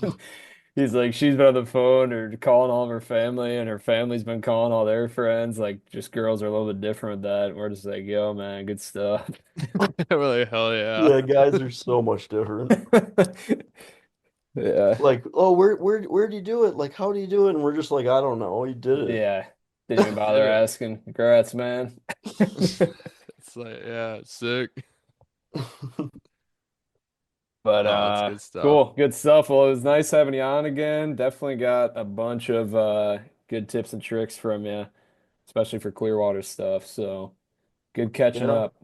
he's like, "She's been on the phone or calling all of her family, and her family's been calling all their friends. Like, just girls are a little bit different with that." And we're just like, "Yo man, good stuff." Really, hell yeah. Yeah, guys are so much different. Yeah, Like, oh, where do you do it? Like, how do you do it? And we're just like, I don't know. He did yeah. Didn't even Did bother it. asking. Congrats, man. It's like, yeah, sick. it. But No, it's good stuff. cool, good stuff. Well, it was nice having you on again. Definitely got a bunch of good tips and tricks from you, especially for Clearwater stuff. So good catching Yeah. up.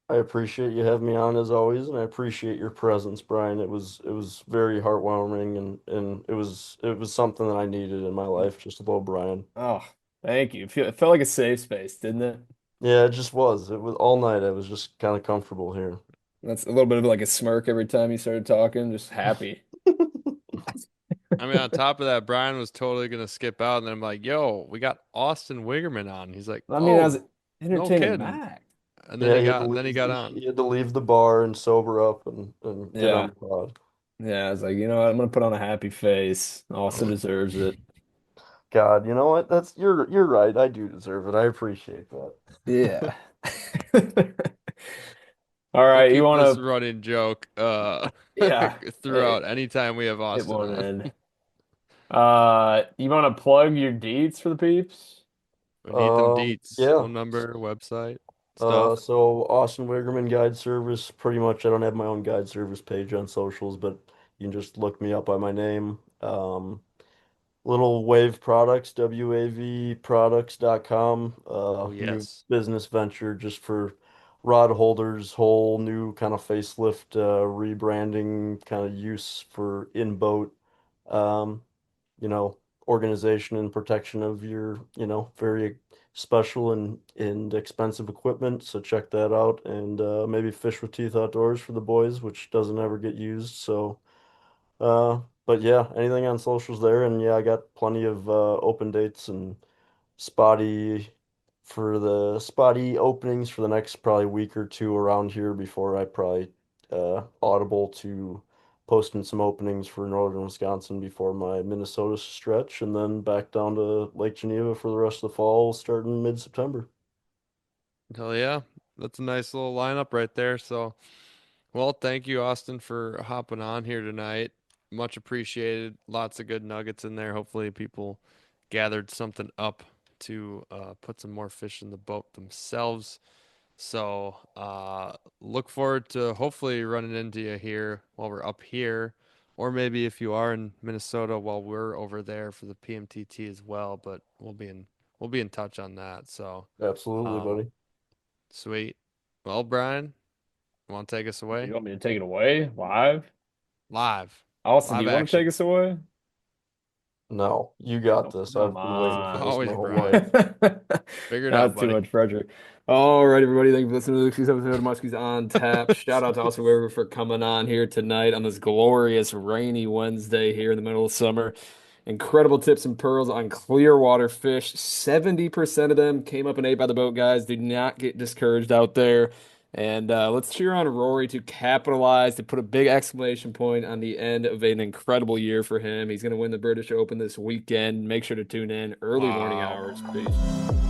I appreciate you having me on as always, and I appreciate your presence, Brian. It was very heartwarming, and it was something that I needed in my life. Just a little Brian. Oh, thank you. It felt like a safe space, didn't it? Yeah, it just was. It was all night. I was just kind of comfortable here. That's a little bit of like a smirk every time you started talking, just happy. I mean, on top of that, Brian was totally gonna skip out, and then I'm like, "Yo, we got Austin Wiggerman on." He's like, I mean, I was "Oh, no entertaining kidding." Mac. And Yeah, he had to then he got leave. on. He had to leave the bar and sober up and get on Yeah. the pod. Yeah, I was like, you know what? I'm gonna put on a happy face. Austin deserves it. God, you know what? You're right. I do deserve it. I appreciate that. Yeah. All We'll right, you keep want this to? running joke Yeah, throughout anytime we have it Austin won't on. end. You want to plug your deets for the peeps? We need them deets, Yeah. phone number, website, stuff. So Austin Wiggerman Guide Service, pretty much I don't have my own guide service page on socials, but you can just look me up by my name. Little Wave Products, wavproducts.com, Oh new yes. business venture just for rod holders, whole new kind of facelift, rebranding kind of use for in boat, um, you know, organization and protection of your, very special and expensive equipment. So check that out and maybe Fish with Teeth Outdoors for the boys, which doesn't ever get used. So but yeah, anything on socials there, and yeah, I got plenty of open dates and spotty spotty openings for the next probably week or two around here before I probably audible to posting some openings for northern Wisconsin before my Minnesota stretch, and then back down to Lake Geneva for the rest of the fall, starting mid-September. Hell yeah. That's a nice little lineup right there. So, well, thank you, Austin, for hopping on here tonight. Much appreciated. Lots of good nuggets in there. Hopefully, people gathered something up to put some more fish in the boat themselves. So, look forward to hopefully running into you here while we're up here, or maybe if you are in Minnesota while we're over there for the PMTT as well. But we'll be in touch on that. So, Absolutely, um, buddy. sweet. Well, Brian, want to take us Do away? you want me to take it away live? Live, Austin, do live you want to action. take us away? No, you got Oh, this. come I've been waiting for this on. my Always whole Brian. life. Figure it out, That's too buddy. much pressure. All right, everybody. Thank you for listening to this week's episode of Muskies on Tap. Shout out to Austin Weber for coming on here tonight on this glorious rainy Wednesday here in the middle of summer. Incredible tips and pearls on clear water fish. 70% of them came up and ate by the boat, guys. Do not get discouraged out there. And let's cheer on Rory to capitalize, to put a big exclamation point on the end of an incredible year for him. He's going to win the British Open this weekend. Make sure to tune in early morning Wow. hours. Peace.